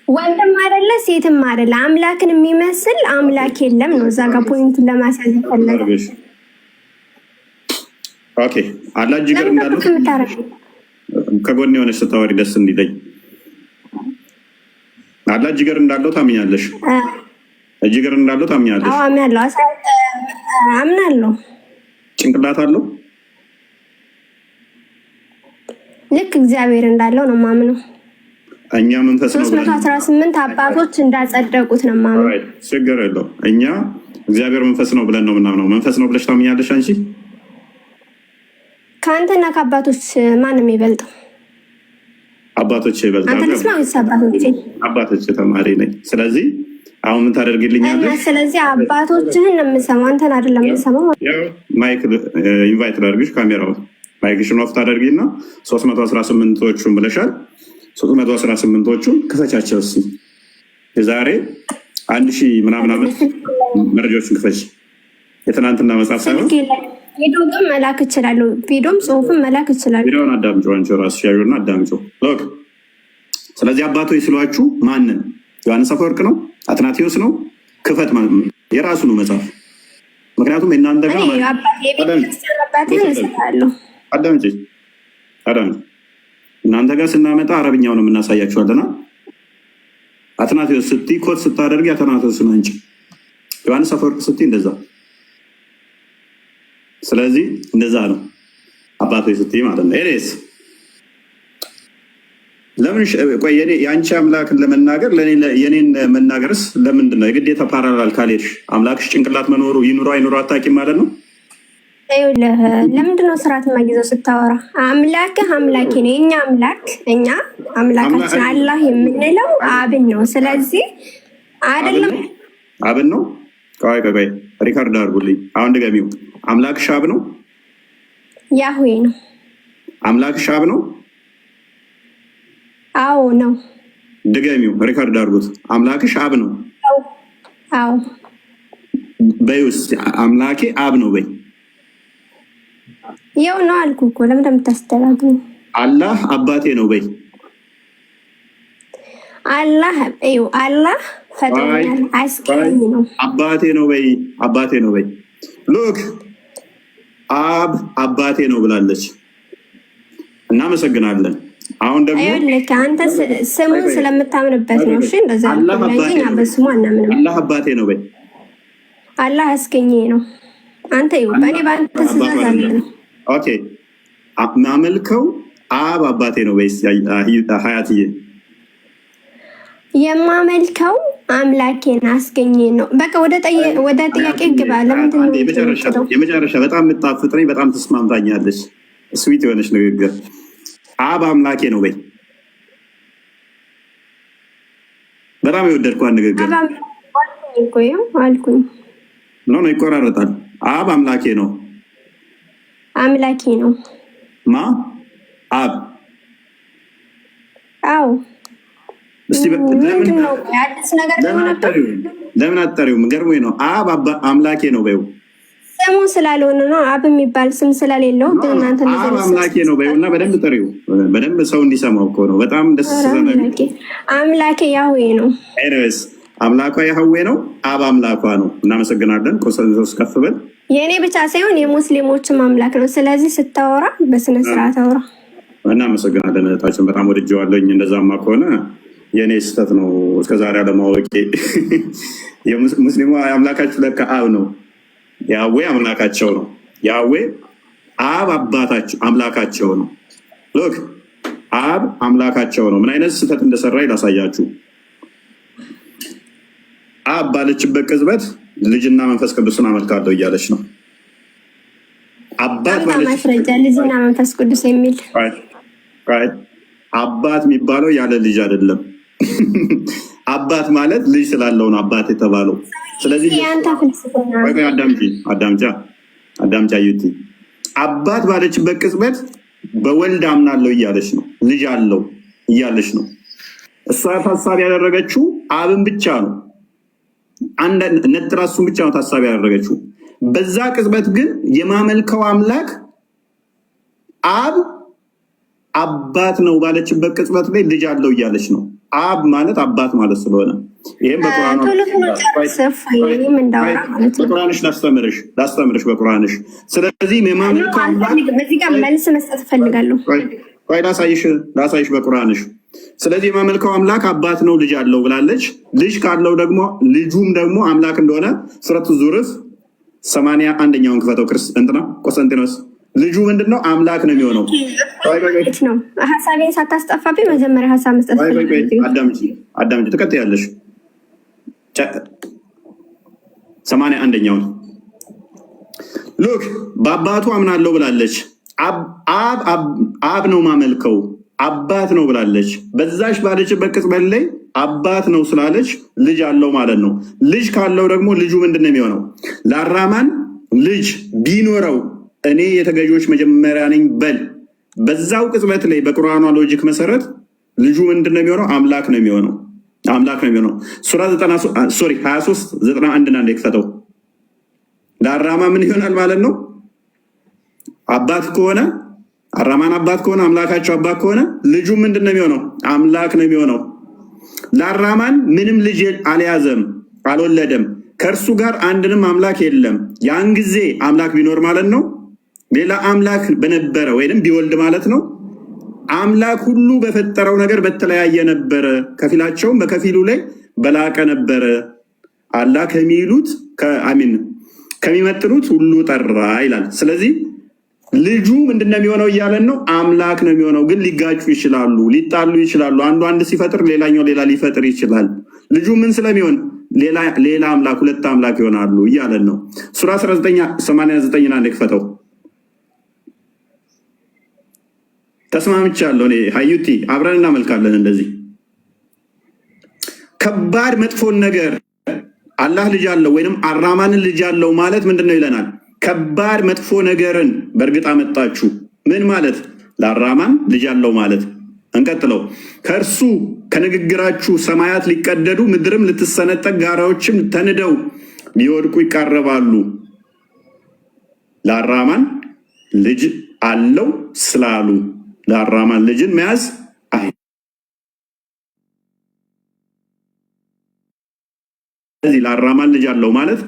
ወንድም አይደለ ሴትም አይደለ። አምላክን የሚመስል አምላክ የለም ነው። እዛ ጋር ፖይንቱን ለማሳየት ፈለገ። ኦኬ አላህ ጅገር እንዳለው ከጎን የሆነች ስታወሪ ደስ እንዲለኝ። አላህ ጅገር እንዳለው ታምኛለሽ? ጅገር እንዳለው ታምኛለሽ? አዎ አምናለሁ። ጭንቅላት አለው ልክ እግዚአብሔር እንዳለው ነው ማምነው። እኛ መንፈስ ነው 318 አባቶች እንዳጸደቁት ነው ማምነው። ችግር የለው። እኛ እግዚአብሔር መንፈስ ነው ብለን ነው ምናምነው። መንፈስ ነው ብለሽ ታምኛለሽ አንቺ? ከአንተና ከአባቶች ማንም ይበልጠው? አባቶች ይበልጣሉ። አንተስ ነው አባቶች? አባቶች ተማሪ ነኝ። ስለዚህ አሁን ምን ታደርግልኛለሽ? ስለዚህ አባቶችህን ነው የምሰማው፣ አንተን አይደለም የምሰማው። ማይክ ኢንቫይት ላድርግሽ፣ ካሜራው ማይክሽን ኦፍ ታደርጊና 318ቶቹን ብለሻል። 318ቶቹን ክፈቻቸው እስኪ። የዛሬ 1000 ምናምን ዓመት መረጃዎችን ክፈች። የትናንትና መጽሐፍ ሳይሆን ቪዲዮ ግን መላክ እችላለሁ። ቪዲዮም ጽሁፍም መላክ እችላለሁ። ቪዲዮን አዳምጪ፣ አንቺ ራስሽ ያዩና አዳምጪ። ሎክ ስለዚህ አባቶች ሲሏችሁ ማንን? ዮሐንስ አፈወርቅ ነው? አትናቴዎስ ነው? ክፈት የራሱ ነው መጽሐፍ። ምክንያቱም እናንተ ጋር አዳምጪ እናንተ ጋር ስናመጣ አረብኛው ነው የምናሳያችኋለና አትናቴዎስ ስትይ ኮት ስታደርጊ አትናቴዎስን አንቺ፣ ዮሐንስ አፈወርቅ ስትይ እንደዛ። ስለዚህ እንደዛ ነው አባቶች ስትይ ማለት ነው። ኤሬስ ለምን ቆይ የአንቺ አምላክን ለመናገር የኔን መናገርስ ለምንድን ነው የግዴታ ፓራላል ካልሄድሽ? አምላክሽ ጭንቅላት መኖሩ ይኑሮ አይኑሮ አታውቂም ማለት ነው። ለምንድን ነው ስርዓት የማይዘው ስታወራ? አምላክህ አምላኬ ነው። እኛ አምላካችን አላህ የምንለው አብን ነው። ስለዚህ አይደለም አብን ነው። ቆይ ሪካርድ አድርጉልኝ አሁን ድገሚው። አምላክሽ አብ ነው? ያህዌ ነው። አምላክሽ አብ ነው? አዎ ነው። ድገሚው፣ ሪካርድ አድርጉት። አምላክሽ አብ ነው? አዎ በይ ውስጥ አምላኬ አብ ነው በይ። ያው ነው አልኩህ እኮ ለምን እንደምታስተላልኩ። አላህ አባቴ ነው በይ። አላህ ፈጥሮኛል አስቀኝ ነው። አባቴ ነው በይ። አባቴ ነው በይ። ሉክ አብ አባቴ ነው ብላለች። እናመሰግናለን። አሁን ደግሞ አንተ ስሙን ስለምታምንበት ነው። እሺ እንደዛ ለኛ በስሙ አናምንም። አላህ አባቴ ነው በይ። አላህ አስገኘ ነው። አንተ በኔ ባንተ ትእዛዝ አለ። ኦኬ ማመልከው አብ አባቴ ነው በይ። ሀያትዬ የማመልከው አምላኬን አስገኘ ነው። በቃ ወደ ጥያቄ ግባ። ለምንድን ነው የመጨረሻ በጣም የምታፍጥረኝ በጣም ተስማምታኛለች። ስዊት የሆነች ንግግር። አብ አምላኬ ነው በይ። በጣም የወደድኳት ንግግር አልኩኝ። ኖ ይቆራረጣል። አብ አምላኬ ነው። አምላኬ ነው ማ አብ? አዎ። ለምን አጠሪውም? ገርሞኝ ነው። አብ አምላኬ ነው በይው። ስሙ ስላልሆነ ነው። አብ የሚባል ስም ስለሌለው ግን እናንተ አብ አምላኬ ነው በይውና በደንብ ጥሪው። በደንብ ሰው እንዲሰማው እኮ ነው። በጣም ደስ ስለሚል አምላኬ ያህዌ ነው። ኤኒዌይስ አምላኳ ያህዌ ነው። አብ አምላኳ ነው። እናመሰግናለን። ቆሰንሶስ ከፍ በል። የእኔ ብቻ ሳይሆን የሙስሊሞችም አምላክ ነው። ስለዚህ ስታወራ በስነ ስርዓት አውራ። እናመሰግናለን እህታችን፣ በጣም ወድጄዋለሁኝ። እንደዛማ ከሆነ የእኔ ስህተት ነው እስከዛሬ አለማወቄ። የሙስሊሙ አምላካችሁ ለካ አብ ነው። ያህዌ አምላካቸው ነው። ያህዌ አብ አባታቸው አምላካቸው ነው። ሎክ አብ አምላካቸው ነው። ምን አይነት ስህተት እንደሰራ ላሳያችሁ። አብ ባለችበት ቅጽበት ልጅና መንፈስ ቅዱስን አመልካለሁ እያለች ነው። አባት ማስረጃ ልጅና መንፈስ ቅዱስ የሚል አባት የሚባለው ያለ ልጅ አይደለም። አባት ማለት ልጅ ስላለው ነው አባት የተባለው። ስለዚህ አዳምጫ ዩቲ አባት ባለችበት ቅጽበት በወልድ አምናለሁ እያለች ነው። ልጅ አለው እያለች ነው። እሷ ታሳቢ ያደረገችው አብን ብቻ ነው። ነጥራ እሱን ብቻ ነው ታሳቢ ያደረገችው። በዛ ቅጽበት ግን የማመልከው አምላክ አብ አባት ነው ባለችበት ቅጽበት ላይ ልጅ አለው እያለች ነው። አብ ማለት አባት ማለት ስለሆነ ይሄም በቁርአንሽ ላስተምርሽ በቁርአንሽ። ስለዚህ የማመልከው አምላክ በዚህ ጋር መልስ መስጠት እፈልጋለሁ። ላሳይሽ በቁርአንሽ። ስለዚህ የማመልከው አምላክ አባት ነው ልጅ አለው ብላለች። ልጅ ካለው ደግሞ ልጁም ደግሞ አምላክ እንደሆነ ሱረቱ ዙርፍ 81ኛውን ክፈተው። እንትና ቆስጠንጢኖስ ልጁ ምንድነው? አምላክ ነው የሚሆነው። ሀሳቤን ሳታስጠፋብኝ መጀመሪያ ሀሳብ መስጠት አዳምጪ፣ ትቀጥያለሽ። 81ኛውን ሉክ በአባቱ አምናለሁ ብላለች። አብ ነው ማመልከው አባት ነው ብላለች። በዛሽ ባለችበት ቅጽበት ላይ አባት ነው ስላለች ልጅ አለው ማለት ነው። ልጅ ካለው ደግሞ ልጁ ምንድን ነው የሚሆነው? ለአራማን ልጅ ቢኖረው እኔ የተገዢዎች መጀመሪያ ነኝ በል። በዛው ቅጽበት ላይ በቁርአኗ ሎጂክ መሰረት ልጁ ምንድን ነው የሚሆነው? አምላክ ነው የሚሆነው። አምላክ ነው የሚሆነው። ሱራ 23:91 አንድ የክፈተው። ለአራማ ምን ይሆናል ማለት ነው? አባት ከሆነ አራማን አባት ከሆነ አምላካቸው አባት ከሆነ ልጁ ምንድን ነው የሚሆነው? አምላክ ነው የሚሆነው። ለአራማን ምንም ልጅ አልያዘም፣ አልወለደም። ከእርሱ ጋር አንድንም አምላክ የለም። ያን ጊዜ አምላክ ቢኖር ማለት ነው ሌላ አምላክ በነበረ ወይም ቢወልድ ማለት ነው። አምላክ ሁሉ በፈጠረው ነገር በተለያየ ነበረ፣ ከፊላቸውም በከፊሉ ላይ በላቀ ነበረ። አላህ ከሚሉት ከሚመጥኑት ሁሉ ጠራ ይላል። ስለዚህ ልጁ ምንድነው የሚሆነው እያለን ነው? አምላክ ነው የሚሆነው። ግን ሊጋጩ ይችላሉ፣ ሊጣሉ ይችላሉ። አንዱ ሲፈጥር ሌላኛው ሌላ ሊፈጥር ይችላል። ልጁ ምን ስለሚሆን ሌላ አምላክ፣ ሁለት አምላክ ይሆናሉ እያለን ነው። ሱራ 19:89 አንድ ክፈተው። ተስማምቻለሁ እኔ ሀዩቲ፣ አብረን እናመልካለን። እንደዚህ ከባድ መጥፎን ነገር አላህ ልጅ አለው ወይንም አራማንን ልጅ አለው ማለት ምንድን ነው ይለናል። ከባድ መጥፎ ነገርን በእርግጥ አመጣችሁ። ምን ማለት? ለአራማን ልጅ አለው ማለት። እንቀጥለው። ከእርሱ ከንግግራችሁ ሰማያት ሊቀደዱ ምድርም ልትሰነጠቅ ጋራዎችም ተንደው ሊወድቁ ይቃረባሉ። ለአራማን ልጅ አለው ስላሉ ለአራማን ልጅን መያዝ ስለዚህ ለአራማን ልጅ አለው ማለት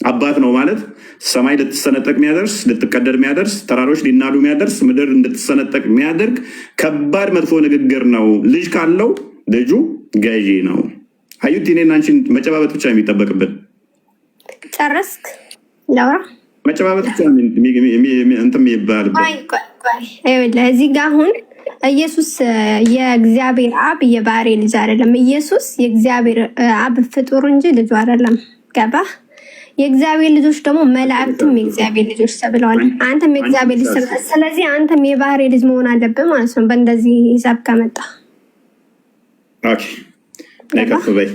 አባት ነው ማለት ሰማይ ልትሰነጠቅ የሚያደርስ ልትቀደድ የሚያደርስ ተራሮች ሊናዱ የሚያደርስ ምድር እንድትሰነጠቅ የሚያደርግ ከባድ መጥፎ ንግግር ነው። ልጅ ካለው ልጁ ገዢ ነው። ሀዩቲ እኔና አንቺን መጨባበጥ ብቻ የሚጠበቅብን። ጨረስክ? ላውራ መጨባበጥ ብቻ እንትን ይባልበት። እዚህ ጋ አሁን ኢየሱስ የእግዚአብሔር አብ የባህሪ ልጅ አይደለም። ኢየሱስ የእግዚአብሔር አብ ፍጡር እንጂ ልጁ አይደለም። ገባህ? የእግዚአብሔር ልጆች ደግሞ መላእክትም የእግዚአብሔር ልጆች ተብለዋል። አንተም የእግዚአብሔር ልጅ፣ ስለዚህ አንተም የባህሪ ልጅ መሆን አለብን ማለት ነው። በእንደዚህ ሂሳብ ከመጣ ከፍ በይ።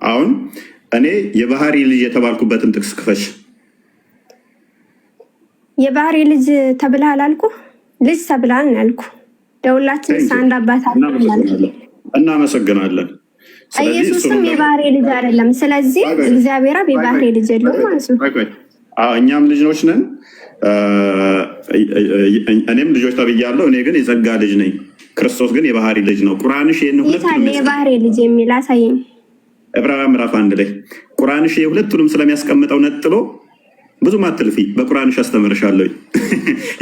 አሁን እኔ የባህሪ ልጅ የተባልኩበትን ጥቅስ ክፈሽ። የባህሪ ልጅ ተብልሃል አልኩ። ልጅ ተብልሃል ያልኩ። ለሁላችንስ አንድ አባት አለ። እናመሰግናለን። ኢየሱስም የባህሪ ልጅ አይደለም። ስለዚህ እግዚአብሔር አብ የባህሪ ልጅ የለውም ማለት ነው። እኛም ልጆች ነን። እኔም ልጆች ተብያለሁ። እኔ ግን የጸጋ ልጅ ነኝ። ክርስቶስ ግን የባህሪ ልጅ ነው። ቁርአንሽ ሁለቱንም የባህሪ ልጅ የሚል አሳየኝ። ዕብራውያን ምዕራፍ 1 ላይ ቁርአንሽ ሁለቱንም ስለሚያስቀምጠው ነጥሎ ብዙ ማትልፊ በቁርአንሽ አስተምርሻለሁ።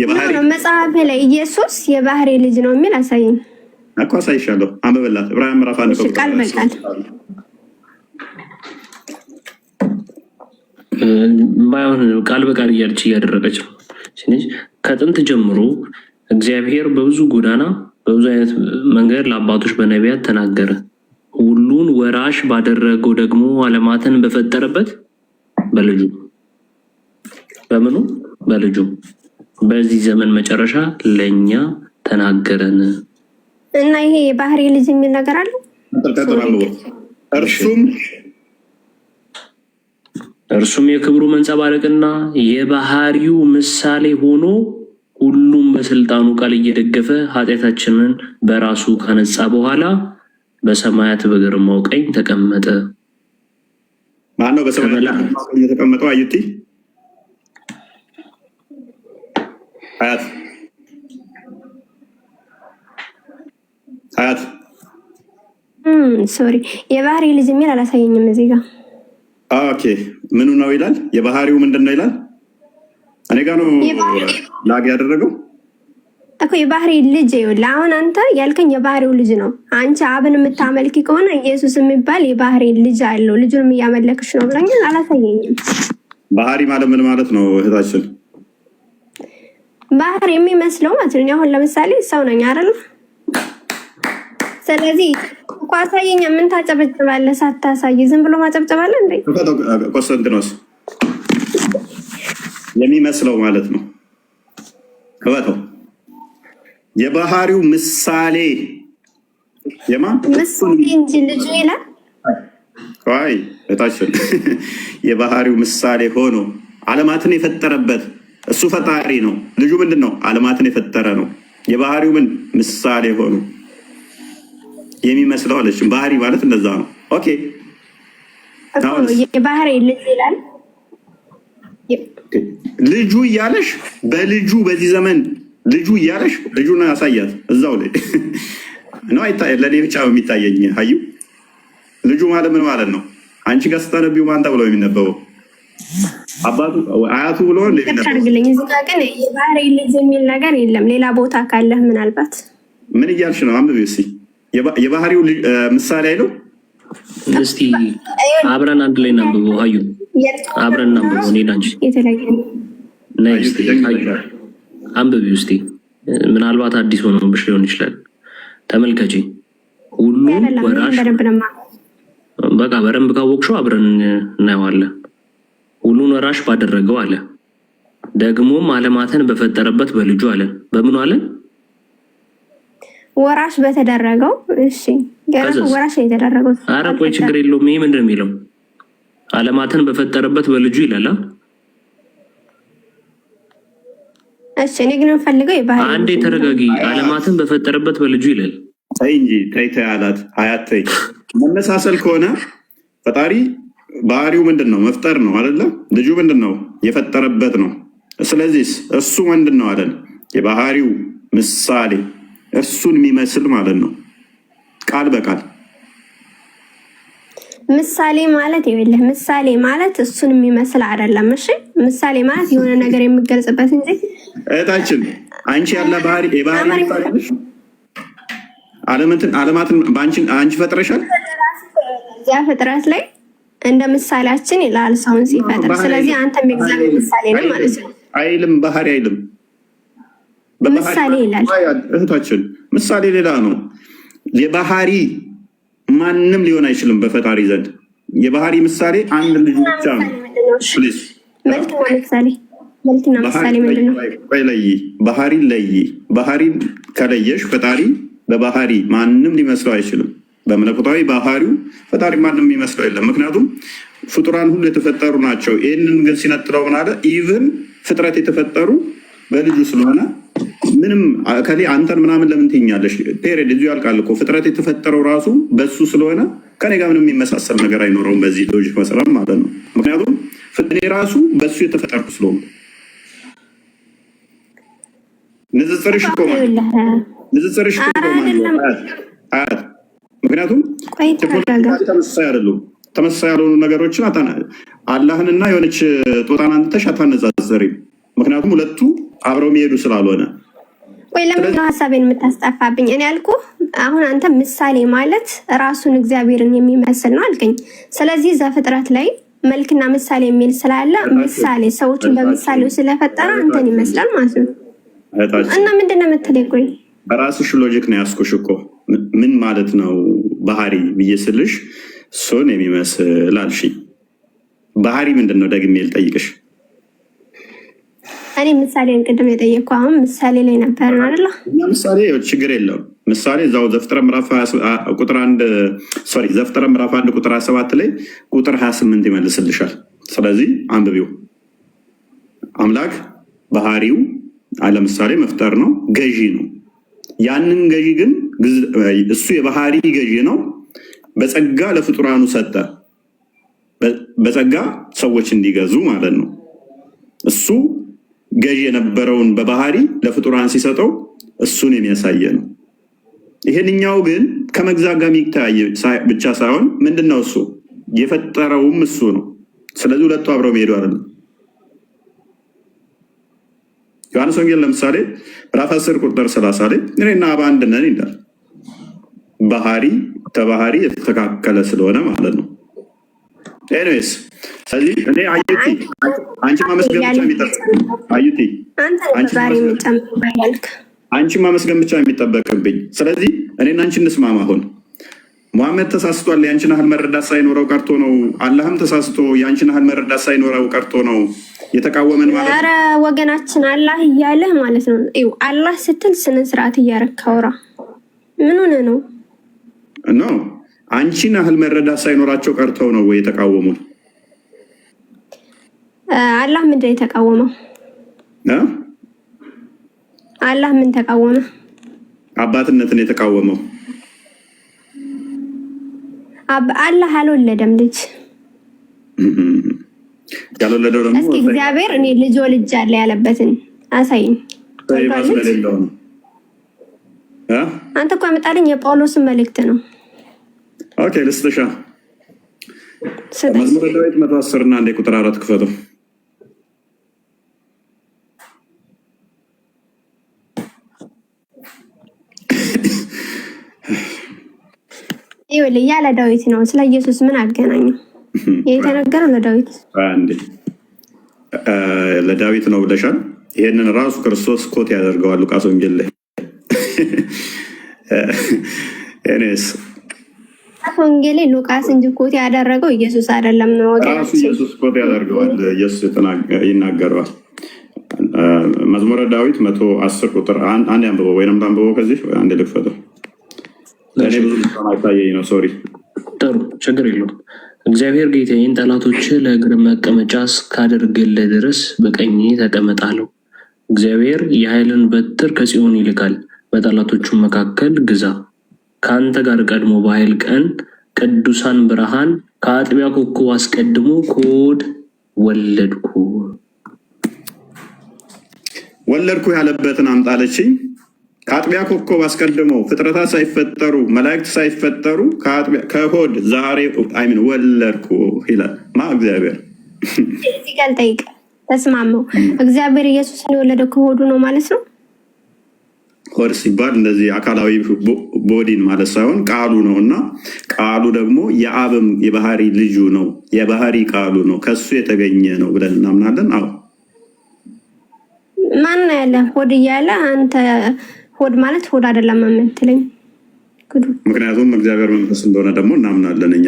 የባህሪ መጽሐፍ ላይ ኢየሱስ የባህሪ ልጅ ነው የሚል አሳየኝ እኮ። አሳይሻለሁ። አንብበላት። ዕብራውያን ምዕራፍ 1 ቃል በቃል ባይሆን ቃል በቃል እያለች እያደረገች ነው። ከጥንት ጀምሮ እግዚአብሔር በብዙ ጎዳና በብዙ አይነት መንገድ ለአባቶች በነቢያት ተናገረ። ሁሉን ወራሽ ባደረገው ደግሞ ዓለማትን በፈጠረበት በልጁ በምኑ በልጁ በዚህ ዘመን መጨረሻ ለኛ ተናገረን እና ይሄ የባህሪ ልጅ የሚል ነገር አለ። እርሱም የክብሩ መንጸባረቅና የባህሪው ምሳሌ ሆኖ ሁሉም በስልጣኑ ቃል እየደገፈ ኃጢአታችንን በራሱ ካነጻ በኋላ በሰማያት በግርማው ቀኝ ተቀመጠ። ማነው በሰማያት ቀኝ የተቀመጠው? አዩቲ ሀያት ሶሪ የባህሪ ልጅ የሚል አላሳየኝም እዚህ ጋር። ኦኬ ምኑ ነው ይላል? የባህሪው ምንድን ነው ይላል? እኔ ጋ ነው ላግ ያደረገው እኮ የባህሪ ልጅ ይኸውልህ። አሁን አንተ ያልከኝ የባህሪው ልጅ ነው። አንቺ አብን የምታመልኪ ከሆነ ኢየሱስ የሚባል የባህሪ ልጅ አለው፣ ልጁንም እያመለክሽ ነው ብለኛል። አላሳየኝም። ባህሪ ማለት ምን ማለት ነው እህታችን? ባህሪ የሚመስለው ማለት ነው። አሁን ለምሳሌ ሰው ነኝ አይደል? ስለዚህ እኮ አሳየኝ። ምን ታጨበጭባለህ? ሳታሳይ ዝም ብሎ ማጨብጨባለህ እንዴ? ቆስጠንጢኖስ የሚመስለው ማለት ነው። ከበተው የባህሪው ምሳሌ ምሳሌ እንጂ ልጁ ይላል። አይ እታችን የባህሪው ምሳሌ ሆኖ ዓለማትን የፈጠረበት እሱ ፈጣሪ ነው። ልጁ ምንድን ነው? ዓለማትን የፈጠረ ነው። የባህሪው ምን ምሳሌ ሆኖ የሚመስለው አለች። ባህሪ ማለት እንደዛ ነው። ኦኬ የባህሪ ልጅ ይላል። ልጁ እያለሽ በልጁ በዚህ ዘመን ልጁ እያለሽ ልጁን ያሳያት እዛው ላይ ነው። ለእኔ ብቻ የሚታየኝ ሀዩ ልጁ ማለት ምን ማለት ነው? አንቺ ጋር ስታነቢው ማን ተብሎ የሚነበበው? አባቱ አያቱ ብሎ እንደሚነበው። እዚህ ጋር ግን የባህሪ ልጅ የሚል ነገር የለም። ሌላ ቦታ ካለህ ምናልባት ምን እያልሽ ነው? አንብቤ እስኪ የባህሪው ምሳሌ አይለው። እስቲ አብረን አንድ ላይ እናንብበው። ሀዩ አብረን እናንብበው። እኔና አንቺ አንብቢው እስቲ። ምናልባት አዲስ ሆኖብሽ ሊሆን ይችላል። ተመልከቺ። ሁሉ ወራሽ በቃ በደንብ ካወቅሽው አብረን እናየዋለን። ሁሉን ወራሽ ባደረገው አለ፣ ደግሞም ዓለማትን በፈጠረበት በልጁ አለ። በምኑ አለን? ወራሽ በተደረገው። እሺ ወራሽ የተደረገው። ኧረ ቆይ ችግር የለውም። ይሄ ምንድን ነው የሚለው? ዓለማትን በፈጠረበት በልጁ ይላል። እሺ እኔ ግን የምፈልገው የባህሪ አንዴ ተረጋጊ። ዓለማትን በፈጠረበት በልጁ ይላል። ተይ እንጂ ተይ አላት። ሀያት ተይ። መመሳሰል ከሆነ ፈጣሪ ባህሪው ምንድን ነው? መፍጠር ነው አይደለ? ልጁ ምንድን ነው? የፈጠረበት ነው። ስለዚህ እሱ ምንድን ነው አለን? የባህሪው ምሳሌ እሱን የሚመስል ማለት ነው። ቃል በቃል ምሳሌ ማለት ይኸውልህ፣ ምሳሌ ማለት እሱን የሚመስል አይደለም። እሺ ምሳሌ ማለት የሆነ ነገር የሚገልጽበት እንጂ እህታችን አንቺ ያለ ባህሪ የባህሪ ምሳሌ ነሽ። ዓለማትን አንቺ ፈጥረሻል። እዚያ ፍጥረት ላይ እንደ ምሳሌያችን ይላል ሰውን ሲፈጥር። ስለዚህ አንተም የእግዚአብሔር ምሳሌ ነው ማለት ነው። አይልም፣ ባህሪ አይልም፣ ምሳሌ ይላል። እህታችን ምሳሌ ሌላ ነው። የባህሪ ማንም ሊሆን አይችልም በፈጣሪ ዘንድ። የባህሪ ምሳሌ አንድ ልጅ ብቻ ነው። መልክና ምሳሌ መልክና ምሳሌ ምንድን ነው? ለይ ባህሪን ለይ። ባህሪን ከለየሽ ፈጣሪ በባህሪ ማንም ሊመስለው አይችልም። በመለኮታዊ ባህሪው ፈጣሪ ማንም የሚመስለው የለም። ምክንያቱም ፍጡራን ሁሉ የተፈጠሩ ናቸው። ይህንን ግን ሲነጥለው ምን አለ? ኢቭን ፍጥረት የተፈጠሩ በልጁ ስለሆነ ምንም ከሌ አንተን ምናምን ለምን ትይኛለሽ? ፔሬድ እዚሁ ያልቃል እኮ። ፍጥረት የተፈጠረው ራሱ በሱ ስለሆነ ከኔ ጋር ምንም የሚመሳሰል ነገር አይኖረውም። በዚህ ሎጂክ መሰረት ማለት ነው። ምክንያቱም እኔ ራሱ በሱ የተፈጠርኩ ስለሆንኩ ንጽጽርሽ እኮ አያት ምክንያቱም ተመሳሳይ አይደሉም። ተመሳሳይ ያልሆኑ ነገሮችን አላህንና የሆነች ጦጣን አንተሽ አታነጻጽሪም። ምክንያቱም ሁለቱ አብረው የሚሄዱ ስላልሆነ። ወይ ለምን ነው ሀሳቤን የምታስጠፋብኝ? እኔ ያልኩ አሁን አንተ ምሳሌ ማለት ራሱን እግዚአብሔርን የሚመስል ነው አልከኝ። ስለዚህ ዘፍጥረት ላይ መልክና ምሳሌ የሚል ስላለ ምሳሌ ሰዎችን በምሳሌው ስለፈጠረ አንተን ይመስላል ማለት ነው። እና ምንድነው የምትለኝ? ቆይ በራስሽ ሎጂክ ነው ያስኩሽ እኮ ምን ማለት ነው ባህሪ ብዬ ስልሽ እሱን የሚመስል አልሽኝ። ባህሪ ምንድን ነው ደግሜ ልጠይቅሽ። እኔ ምሳሌን ቅድም የጠየቅኩህ አሁን ምሳሌ ላይ ነበር አይደል? ምሳሌ ችግር የለውም። ምሳሌ እዛው ዘፍጥረት ምዕራፍ 1 ቁጥር 27 ላይ ቁጥር 28 ይመልስልሻል። ስለዚህ አንብቢው። አምላክ ባህሪው ለምሳሌ መፍጠር ነው፣ ገዢ ነው። ያንን ገዢ ግን እሱ የባህሪ ገዢ ነው። በጸጋ ለፍጡራኑ ሰጠ። በጸጋ ሰዎች እንዲገዙ ማለት ነው። እሱ ገዢ የነበረውን በባህሪ ለፍጡራን ሲሰጠው እሱን የሚያሳየ ነው። ይሄንኛው ግን ከመግዛት ጋር የሚታይ ብቻ ሳይሆን ምንድነው እሱ የፈጠረውም እሱ ነው። ስለዚህ ሁለቱ አብረው መሄዱ አይደለም። ዮሐንስ ወንጌል ለምሳሌ ምዕራፍ 10 ቁጥር 30 ላይ እኔና አብ አንድ ነን ይላል። ባህሪ ተባህሪ የተስተካከለ ስለሆነ ማለት ነው። ኤኒዌይስ ስለዚህ እኔ አዩቲ አንቺ ማመስገን ብቻ የሚጠበቅብኝ ስለዚህ እኔና አንቺ እንስማማ። አሁን ሙሐመድ ተሳስቷል፣ ያንቺን ያህል መረዳት ሳይኖረው ቀርቶ ነው። አላህም ተሳስቶ ያንቺን ያህል መረዳት ሳይኖረው ቀርቶ ነው የተቃወመን ማለት ነው። ኧረ ወገናችን አላህ እያለ ማለት ነው። ይኸው አላህ ስትል ስነ ስርዓት እያረካውራ ምን ሆነ ነው ነው አንቺን ያህል መረዳት ሳይኖራቸው ቀርተው ነው ወይ የተቃወሙን? አላህ ምንድን ነው የተቃወመው? አላህ ምን ተቃወመ? አባትነትን የተቃወመው። አላህ አልወለደም ልጅ ያልወለደው ደግሞ እስኪ እግዚአብሔር እኔ ልጅ ወልጃለሁ ያለበትን አሳይኝ። አንተ እኮ ያመጣልኝ የጳውሎስን መልእክት ነው። ኦኬ ልስጥሻ። መዝሙረ ዳዊት 110 እና 1 ቁጥር 4 ክፈተው። ይኸውልህ ያለ ዳዊት ነው። ስለ ኢየሱስ ምን አገናኘው? የተነገረው ለዳዊት አንዴ ለዳዊት ነው ብለሻል። ይሄንን ራሱ ክርስቶስ ኮት ያደርገዋል ሉቃስ ወንጌል ላይ ኤኔስ ወንጌል ሉቃስ እንጂ ኮት ያደረገው ኢየሱስ አይደለም ነው ወገናችን። ኢየሱስ ኮት ያደርገዋል፣ ኢየሱስ ይናገረዋል። መዝሙረ ዳዊት 110 ቁጥር 1 አንብበው ወይንም አንብበው ከዚህ አንድ ልክፈተው። ለኔ ብዙ ማይታየኝ ነው ሶሪ። ጥሩ ችግር የለውም። እግዚአብሔር ጌታዬን ጠላቶች ለእግር መቀመጫ እስካደርግልህ ድረስ በቀኝ ተቀመጣለሁ። እግዚአብሔር የኃይልን በትር ከጽዮን ይልካል፣ በጠላቶቹ መካከል ግዛ። ከአንተ ጋር ቀድሞ በኃይል ቀን ቅዱሳን ብርሃን ከአጥቢያ ኮከብ አስቀድሞ ከሆድ ወለድኩ ያለበትን አምጣለችኝ። ከአጥቢያ ኮከብ አስቀድመው ፍጥረታት ሳይፈጠሩ መላእክት ሳይፈጠሩ ከሆድ ዛሬ ወለድኩ ይላል እግዚአብሔር። እዚህ ጋር ጠይቀ ተስማመው። እግዚአብሔር ኢየሱስን የወለደው ከሆዱ ነው ማለት ነው። ሆድ ሲባል እንደዚህ አካላዊ ቦዲን ማለት ሳይሆን ቃሉ ነው እና ቃሉ ደግሞ የአብም የባህሪ ልጁ ነው፣ የባህሪ ቃሉ ነው፣ ከሱ የተገኘ ነው ብለን እናምናለን። አዎ ማን ያለ ሆድ እያለ አንተ ሆድ ማለት ሆድ አይደለም የምትለኝ? ምክንያቱም እግዚአብሔር መንፈስ እንደሆነ ደግሞ እናምናለን እኛ።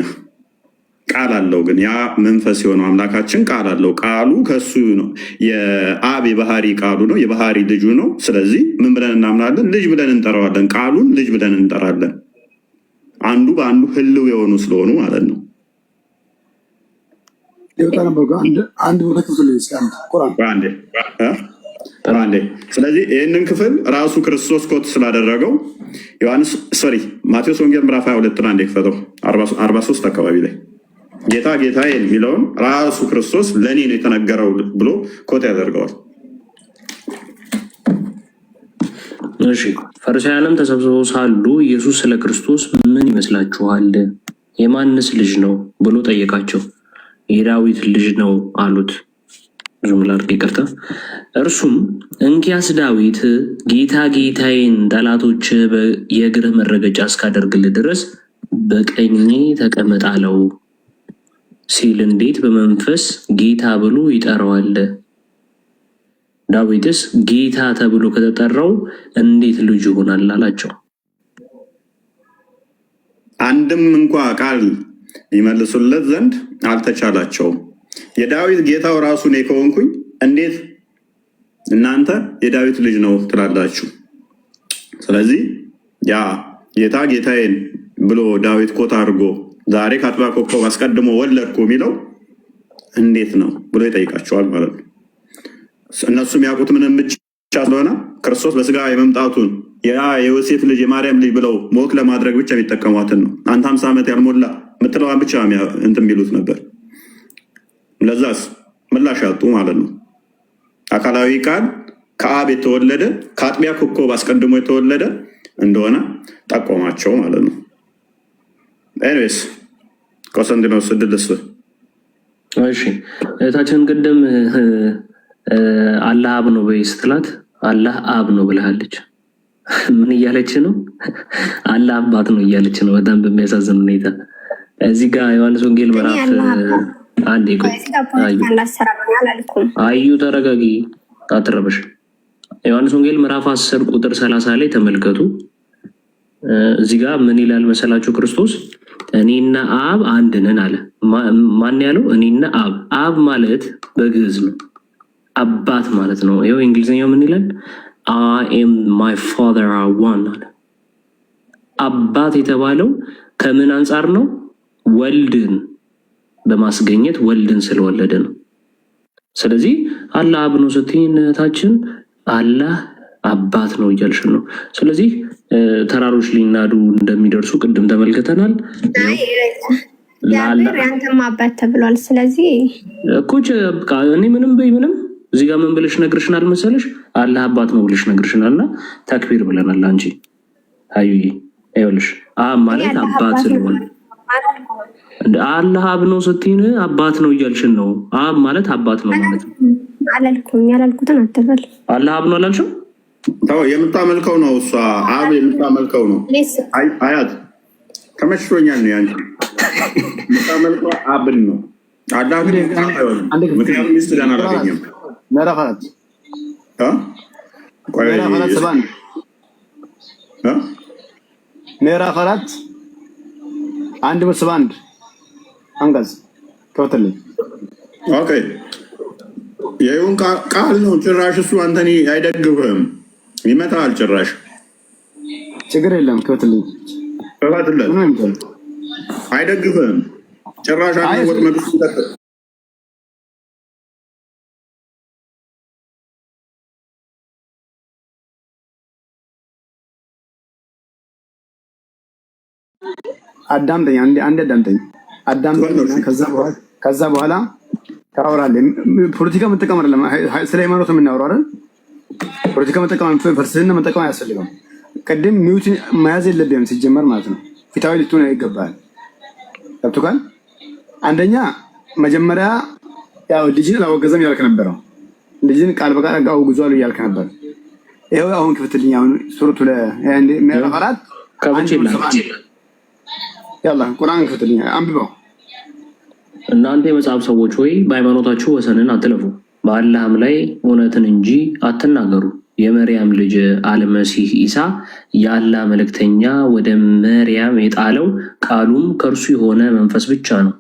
ቃል አለው ግን ያ መንፈስ የሆነው አምላካችን ቃል አለው። ቃሉ ከሱ ነው። የአብ የባህሪ ቃሉ ነው፣ የባህሪ ልጁ ነው። ስለዚህ ምን ብለን እናምናለን? ልጅ ብለን እንጠራዋለን። ቃሉን ልጅ ብለን እንጠራለን። አንዱ በአንዱ ህልው የሆኑ ስለሆኑ ማለት ነው። ስለዚህ ይህንን ክፍል ራሱ ክርስቶስ ኮት ስላደረገው ማቴዎስ ወንጌል ምዕራፍ 22 አንዴ ክፈተው 43 አካባቢ ላይ ጌታ ጌታዬ የሚለውን ራሱ ክርስቶስ ለእኔ ነው የተነገረው ብሎ ኮት ያደርገዋል። እሺ ፈሪሳውያንም ተሰብስበው ሳሉ ኢየሱስ ስለ ክርስቶስ ምን ይመስላችኋል? የማንስ ልጅ ነው ብሎ ጠየቃቸው። የዳዊት ልጅ ነው አሉት። ዙምላር ይቅርታ። እርሱም እንኪያስ ዳዊት ጌታ ጌታዬን ጠላቶች የእግርህ መረገጫ እስካደርግልህ ድረስ በቀኜ ተቀመጥ አለው ሲል እንዴት በመንፈስ ጌታ ብሎ ይጠራዋል? ዳዊትስ ጌታ ተብሎ ከተጠራው እንዴት ልጅ ይሆናል አላቸው። አንድም እንኳ ቃል ይመልሱለት ዘንድ አልተቻላቸውም። የዳዊት ጌታው ራሱ እኔ ከሆንኩኝ እንዴት እናንተ የዳዊት ልጅ ነው ትላላችሁ? ስለዚህ ያ ጌታ ጌታዬን ብሎ ዳዊት ኮት አድርጎ ዛሬ ከአጥቢያ ኮከብ አስቀድሞ ወለድኩ የሚለው እንዴት ነው ብሎ ይጠይቃቸዋል ማለት ነው። እነሱ የሚያውቁት ምንም ብቻ ስለሆነ ክርስቶስ በስጋ የመምጣቱን የዮሴፍ ልጅ የማርያም ልጅ ብለው ሞክ ለማድረግ ብቻ የሚጠቀሟትን ነው። አንተ 50 ዓመት ያልሞላ ምትለዋን ብቻ እንትን የሚሉት ነበር። ለዛስ ምላሽ ያጡ ማለት ነው። አካላዊ ቃል ከአብ የተወለደ ከአጥቢያ ኮከብ አስቀድሞ የተወለደ እንደሆነ ጠቆማቸው ማለት ነው። ኤኒዌይስ ቆስጠንጢኖስ ድልስ እሺ እታችን ቅድም አላህ አብ ነው በይ ስትላት አላህ አብ ነው ብለሃለች። ምን እያለች ነው? አላህ አባት ነው እያለች ነው። በጣም በሚያሳዝን ሁኔታ እዚህ ጋር ዮሐንስ ወንጌል ምዕራፍ አንዴ ቆይ አዩ ተረጋጊ፣ አትረበሽ። ዮሐንስ ወንጌል ምዕራፍ 10 ቁጥር 30 ላይ ተመልከቱ። እዚህ ጋር ምን ይላል መሰላችሁ? ክርስቶስ እኔና አብ አንድ ነን አለ። ማን ያለው? እኔና አብ። አብ ማለት በግዕዝ ነው አባት ማለት ነው። ይኸው እንግሊዝኛው ምን ይላል? I am my father are one አለ። አባት የተባለው ከምን አንጻር ነው? ወልድን በማስገኘት ወልድን ስለወለደ ነው። ስለዚህ አላህ አብ ነው ስትይን እህታችን አላህ አባት ነው እያልሽን ነው። ስለዚህ ተራሮች ሊናዱ እንደሚደርሱ ቅድም ተመልክተናል። ያንተም አባት ተብሏል። ስለዚህ እኮች እኔ ምንም በይ ምንም እዚህ ጋር ምን ብለሽ ነግርሽናል መሰለሽ? አላህ አባት ነው ብለሽ ነግርሽናልና ተክቢር ብለናል። አንቺ አዩዬ ይኸውልሽ አብ ማለት አባት ስለሆነ አላህ አብ ነው ስትይን አባት ነው እያልሽን ነው። አብ ማለት አባት ነው ማለት ነው። አላልኩም። ያላልኩትን አትበል። አላህ አብ ነው አላልሽም? ታው የምታመልከው ነው እሷ አብ የምታመልከው ነው። አያት ከመሽቶኛል ነው ያንቺ የምታመልከው አብን ነው። አላህ ግን ምክንያቱም ሚስት ዳና አላገኘም። ምዕራፍ 4 1 አንቀጽ ከወተልኝ ኦኬ የይሁን ቃል ነው። ጭራሽ እሱ አንተን አይደግፍህም፣ ይመታል። ጭራሽ ችግር የለም ከወተልኝ አይደግፍህም። ጭራሽ አንተ ወጥ መግስ ተከተ አዳምጠኝ አንዴ አዳምጠኝ። ከዛ በኋላ ታወራለህ። ፖለቲካ መጠቀም አይደለም ስለ ሃይማኖት የምናወራው አይደል? ፖለቲካ መጠቀም ፍልስፍና መጠቀም አያስፈልግም። ቅድም ሚውት መያዝ የለብህም ሲጀመር ማለት ነው። ፊታዊ ልትሆን ይገባል። ገብቶካል? አንደኛ መጀመሪያ ያው ልጅን አላወገዘም ያልክ ነበረው። ልጅን ቃል በቃል አውግዟል ያልክ ነበር። ይሄው አሁን ክፍትልኝ አሁን ሱረቱ ምዕራፍ 4 ያላ ቁርአን ክፍትልኝ አንብበው። እናንተ የመጽሐፍ ሰዎች ሆይ በሃይማኖታችሁ ወሰንን አትለፉ፣ በአላህም ላይ እውነትን እንጂ አትናገሩ። የመርያም ልጅ አልመሲህ ኢሳ የአላህ መልእክተኛ ወደ መርያም የጣለው ቃሉም ከእርሱ የሆነ መንፈስ ብቻ ነው።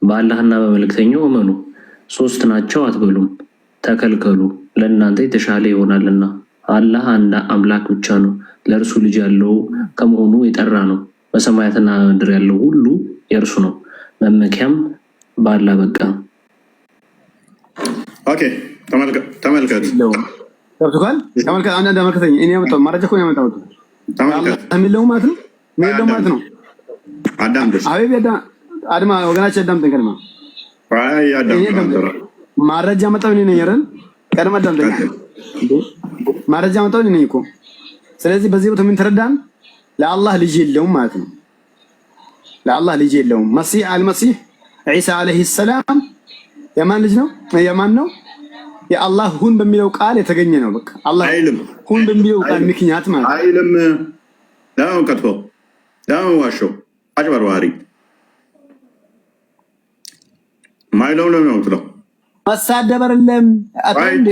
በአላህና በመልእክተኛው እመኑ። 3 ናቸው አትበሉም፣ ተከልከሉ፣ ለእናንተ የተሻለ ይሆናልና። አላህ አንድ አምላክ ብቻ ነው፣ ለእርሱ ልጅ ያለው ከመሆኑ የጠራ ነው። በሰማያትና ምድር ያለው ሁሉ የእርሱ ነው፣ መመኪያም በአላህ በቃ። ኦኬ ተመልከት ገብቶካል? ተመልከት። አንድ ተመልከተኝ። እኔ ያመጣው ማረጃ እኮ ያመጣው ተመልከት። የሚለው ማለት ነው የሚለው ማለት ነው። አዳምጥ። አቤት አድማ ወገናችን አዳምጠኝ። ቀድማ ማረጃ መጣው እኔ ነኝ አይደል? ቀድማ አዳምጠኝ። ማረጃ መጣው እኔ ነኝ እኮ። ስለዚህ በዚህ ቦታ ምን ተረዳን? ለአላህ ልጅ የለውም ማለት ነው። ለአላህ ልጅ የለውም። መሲህ አልመሲህ ዒሳ አለይሂ ሰላም የማን ልጅ ነው? የማን ነው? የአላህ ሁን በሚለው ቃል የተገኘ ነው። በቃ አላህ አይልም ሁን በሚለው ቃል ምክንያት ማለት አይልም። ዳውን ቀጥፎ ዳውን ዋሾ አጭበርባሪ ማይለው ነው ትለው መሳደብ አይደለም። አታንዴ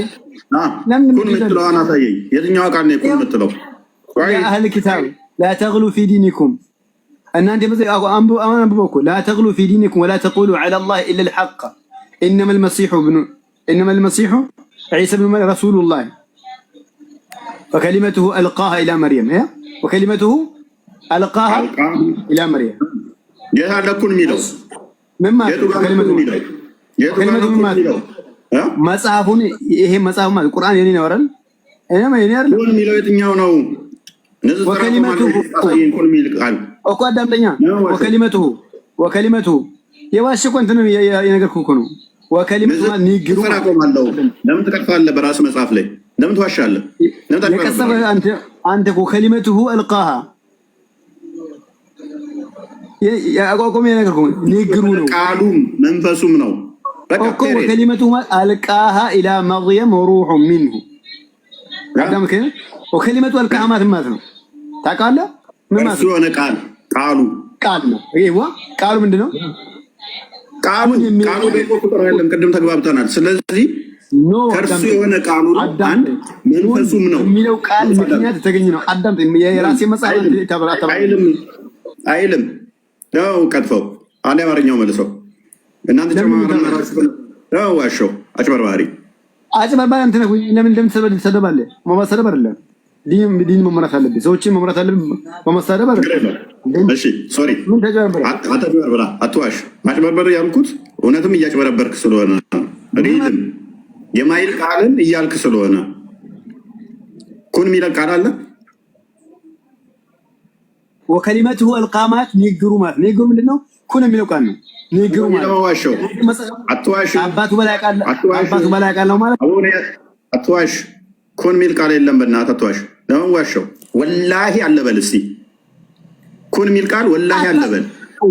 ኩን ምትለው አናሳየኝ። የትኛው ቃል ነው ኩን ምትለው? ያ አህል ኪታብ لا تغلوا في دينكم ان انت አንብበው እኮ لا تغلوا في دينكم ولا تقولوا على الله الا الحق انما المسيح عيسى بن مريم رسول الله وكلمته القاها الى مريم وكلمته القاها الى مريم يهلكون ميلو مما كلمته መጽሐፉን ይሄ መጽሐፍ ማለት ቁርአን የኔ ነው አይደል? እኔማ የኔ አይደል? ሁን ሚለው የትኛው ነው? ወከሊመቱ የዋሸ እኮ እንትን የነገርኩህ እኮ ነው። ወከሊመቱ ንግግሩ ለምን ትቀጥፋለህ? በራስህ መጽሐፍ ላይ ለምን ትዋሻለህ? አንተ እኮ ከሊመቱሁ አልቃሃ ያቋቋመ የነገርኩህ ንግግሩ ነው። ቃሉም መንፈሱም ነው እኮ ወከሊመቱሁ አልቃሃ ኢላ መርየም ወሩሑ ሚንሁ አዳምከ ወከሊመቱ አልቃሃ ማለት ነው። ታውቃለህ? ምን ማለት ነው? ቃል ነው። ይሄዋ ቃሉ ምንድነው? ቃሉ ቁጥር አይደለም። ቅድም ተግባብተናል። ስለዚህ ከእርሱ የሆነ ቃሉ ነው። አንድ መንፈሱም ነው የሚለው ቃል ምክንያት የተገኘ ነው። አዳም የራሴ መጽሐፍ አይልም ነው ቀጥፈው አንድ አማርኛው መልሰው እናንተ ጀማዓ ዋሸው አጭበርባሪ አንተ ነህ። ለምን እንደምትሰደባለህ? መሰደብ አይደለም ዲን መመራት አለብህ። ሰዎችን መመራት አለብህ። በመሳደብ አይደለም። እሺ ሶሪ ምን ተጀበረ አትበርበራ አትዋሽ። ማጭበርበር ያልኩት እውነትም እያጭበረበርክ ስለሆነ ሪልም የማይል ቃልን እያልክ ስለሆነ ኩን ሚል ቃል አለ ወከሊመቱሁ አልቃማት ንግግሩ ማለት ንግግሩ ምንድነው? ኩን የሚለው ቃል ነው። ንግግሩ ማለት ዋሸው አትዋሽ። አባቱ በላይ ቃል ነው ማለት አትዋሽ። ኩን ሚል ቃል የለም። በእናትህ አትዋሽ። ለምን ዋሸው? ወላሂ አለበል እስቲ ኩን ሚል ቃል ወላሂ አለበል።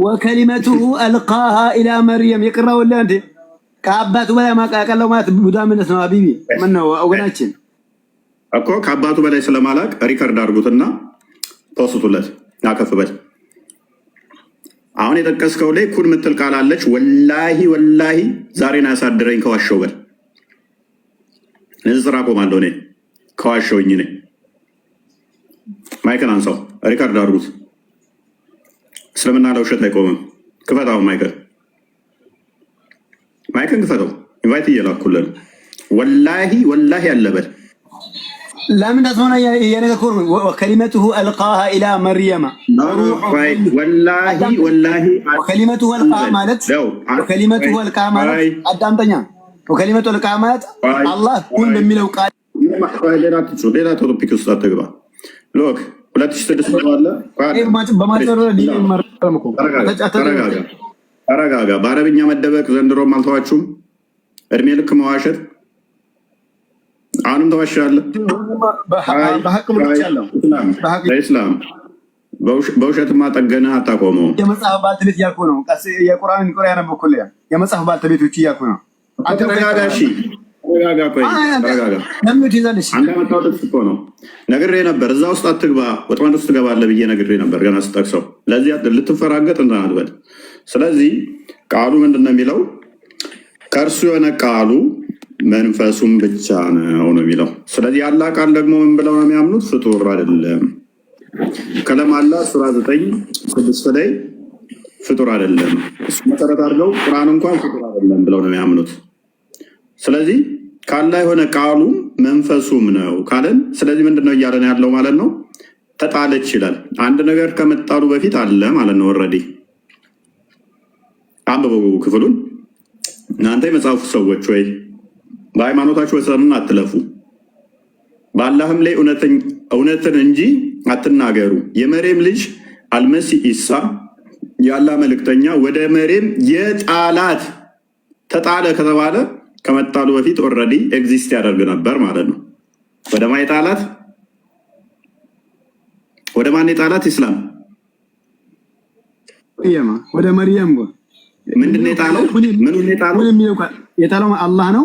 ወከሊመቱሁ አልቃሃ ኢላ መርየም የቅራ ወላሂ እንዴ ከአባቱ በላይ ማቃቀል ነው ማለት ቡዳምነት ነው። ሀቢቢ ምን ነው ወገናችን እኮ ከአባቱ በላይ ስለማላቅ ሪከርድ አድርጉትና ፖስቱለት አከፍበል። አሁን የጠቀስከው ላይ ኩን ምትል ቃል አለች። ወላሂ ዛሬን አያሳድረኝ ከዋሸው በል። ንዝራ ቆማለሁ እኔ ከዋሸውኝ ነኝ። ማይክን አንሳው፣ ሪካርድ አድርጉት። እስልምና ለውሸት አይቆምም። ክፈታው፣ ማይክን ክፈተው። ኢንቫይት እየላኩልን ወላሂ አለበል። ለምን ተስማና የነገርኩህ ወከሊመቱሁ አልቃሃ ኢላ መርየም ወከሊመቱሁ አልቃሃ ማለት አዳምጠኛ ወከሊመቱ አልቃሃ ማለት አላህ ኩን በሚለው ቃል ሌላ ቶፒክ ውስጥ አትግባ። ሎክ 2006 አለ ተረጋጋ። በአረብኛ መደበቅ ዘንድሮም አልተዋችሁም። እድሜ ልክ መዋሸት አሁንም ተዋሻለህ። በኢስላም በውሸትማ ጠገነህ አታቆመውም። የመጽሐፍ ባልተቤት እያልኩ ነው። የቁርአን ያነበብኩልህ የመጽሐፍ ባልተቤቶች እያልኩ ነው። ተረጋጋ። እሺ ተረጋጋ። አንድ አመጣው ጥቅስ እኮ ነው ነግሬህ ነበር። እዛ ውስጥ አትግባ፣ ወጥመድ ውስጥ ትገባለህ ብዬ ነግሬህ ነበር ገና ስጠቅሰው። ለዚህ ልትፈራገጥ እንትን አትበል። ስለዚህ ቃሉ ምንድን ነው የሚለው? ከእርሱ የሆነ ቃሉ መንፈሱም ብቻ ነው የሚለው። ስለዚህ ያላ ቃል ደግሞ ምን ብለው ነው የሚያምኑት? ፍጡር አይደለም። ከለም አላ ሱራ 9:6 ላይ ፍጡር አይደለም። እሱ መሰረት አድርገው ቁርአን እንኳን ፍጡር አይደለም ብለው ነው የሚያምኑት። ስለዚህ ካላ የሆነ ቃሉ መንፈሱም ነው ካለን፣ ስለዚህ ምንድነው እያለን ያለው ማለት ነው? ተጣለች ይላል። አንድ ነገር ከመጣሉ በፊት አለ ማለት ነው። ኦልሬዲ አንብበው ክፍሉን እናንተ የመጽሐፉ ሰዎች ወይ በሃይማኖታችሁ ወሰንን አትለፉ፣ በአላህም ላይ እውነትን እንጂ አትናገሩ። የመርየም ልጅ አልመሲህ ኢሳ የአላህ መልእክተኛ ወደ መሬም የጣላት ተጣለ ከተባለ ከመጣሉ በፊት ኦልሬዲ ኤግዚስት ያደርግ ነበር ማለት ነው። ወደ ማን የጣላት? ወደ ማን የጣላት? ኢስላም ወደ መርየም። ምንድነው የጣለው? ምኑን የጣለው? የጣለው አላህ ነው።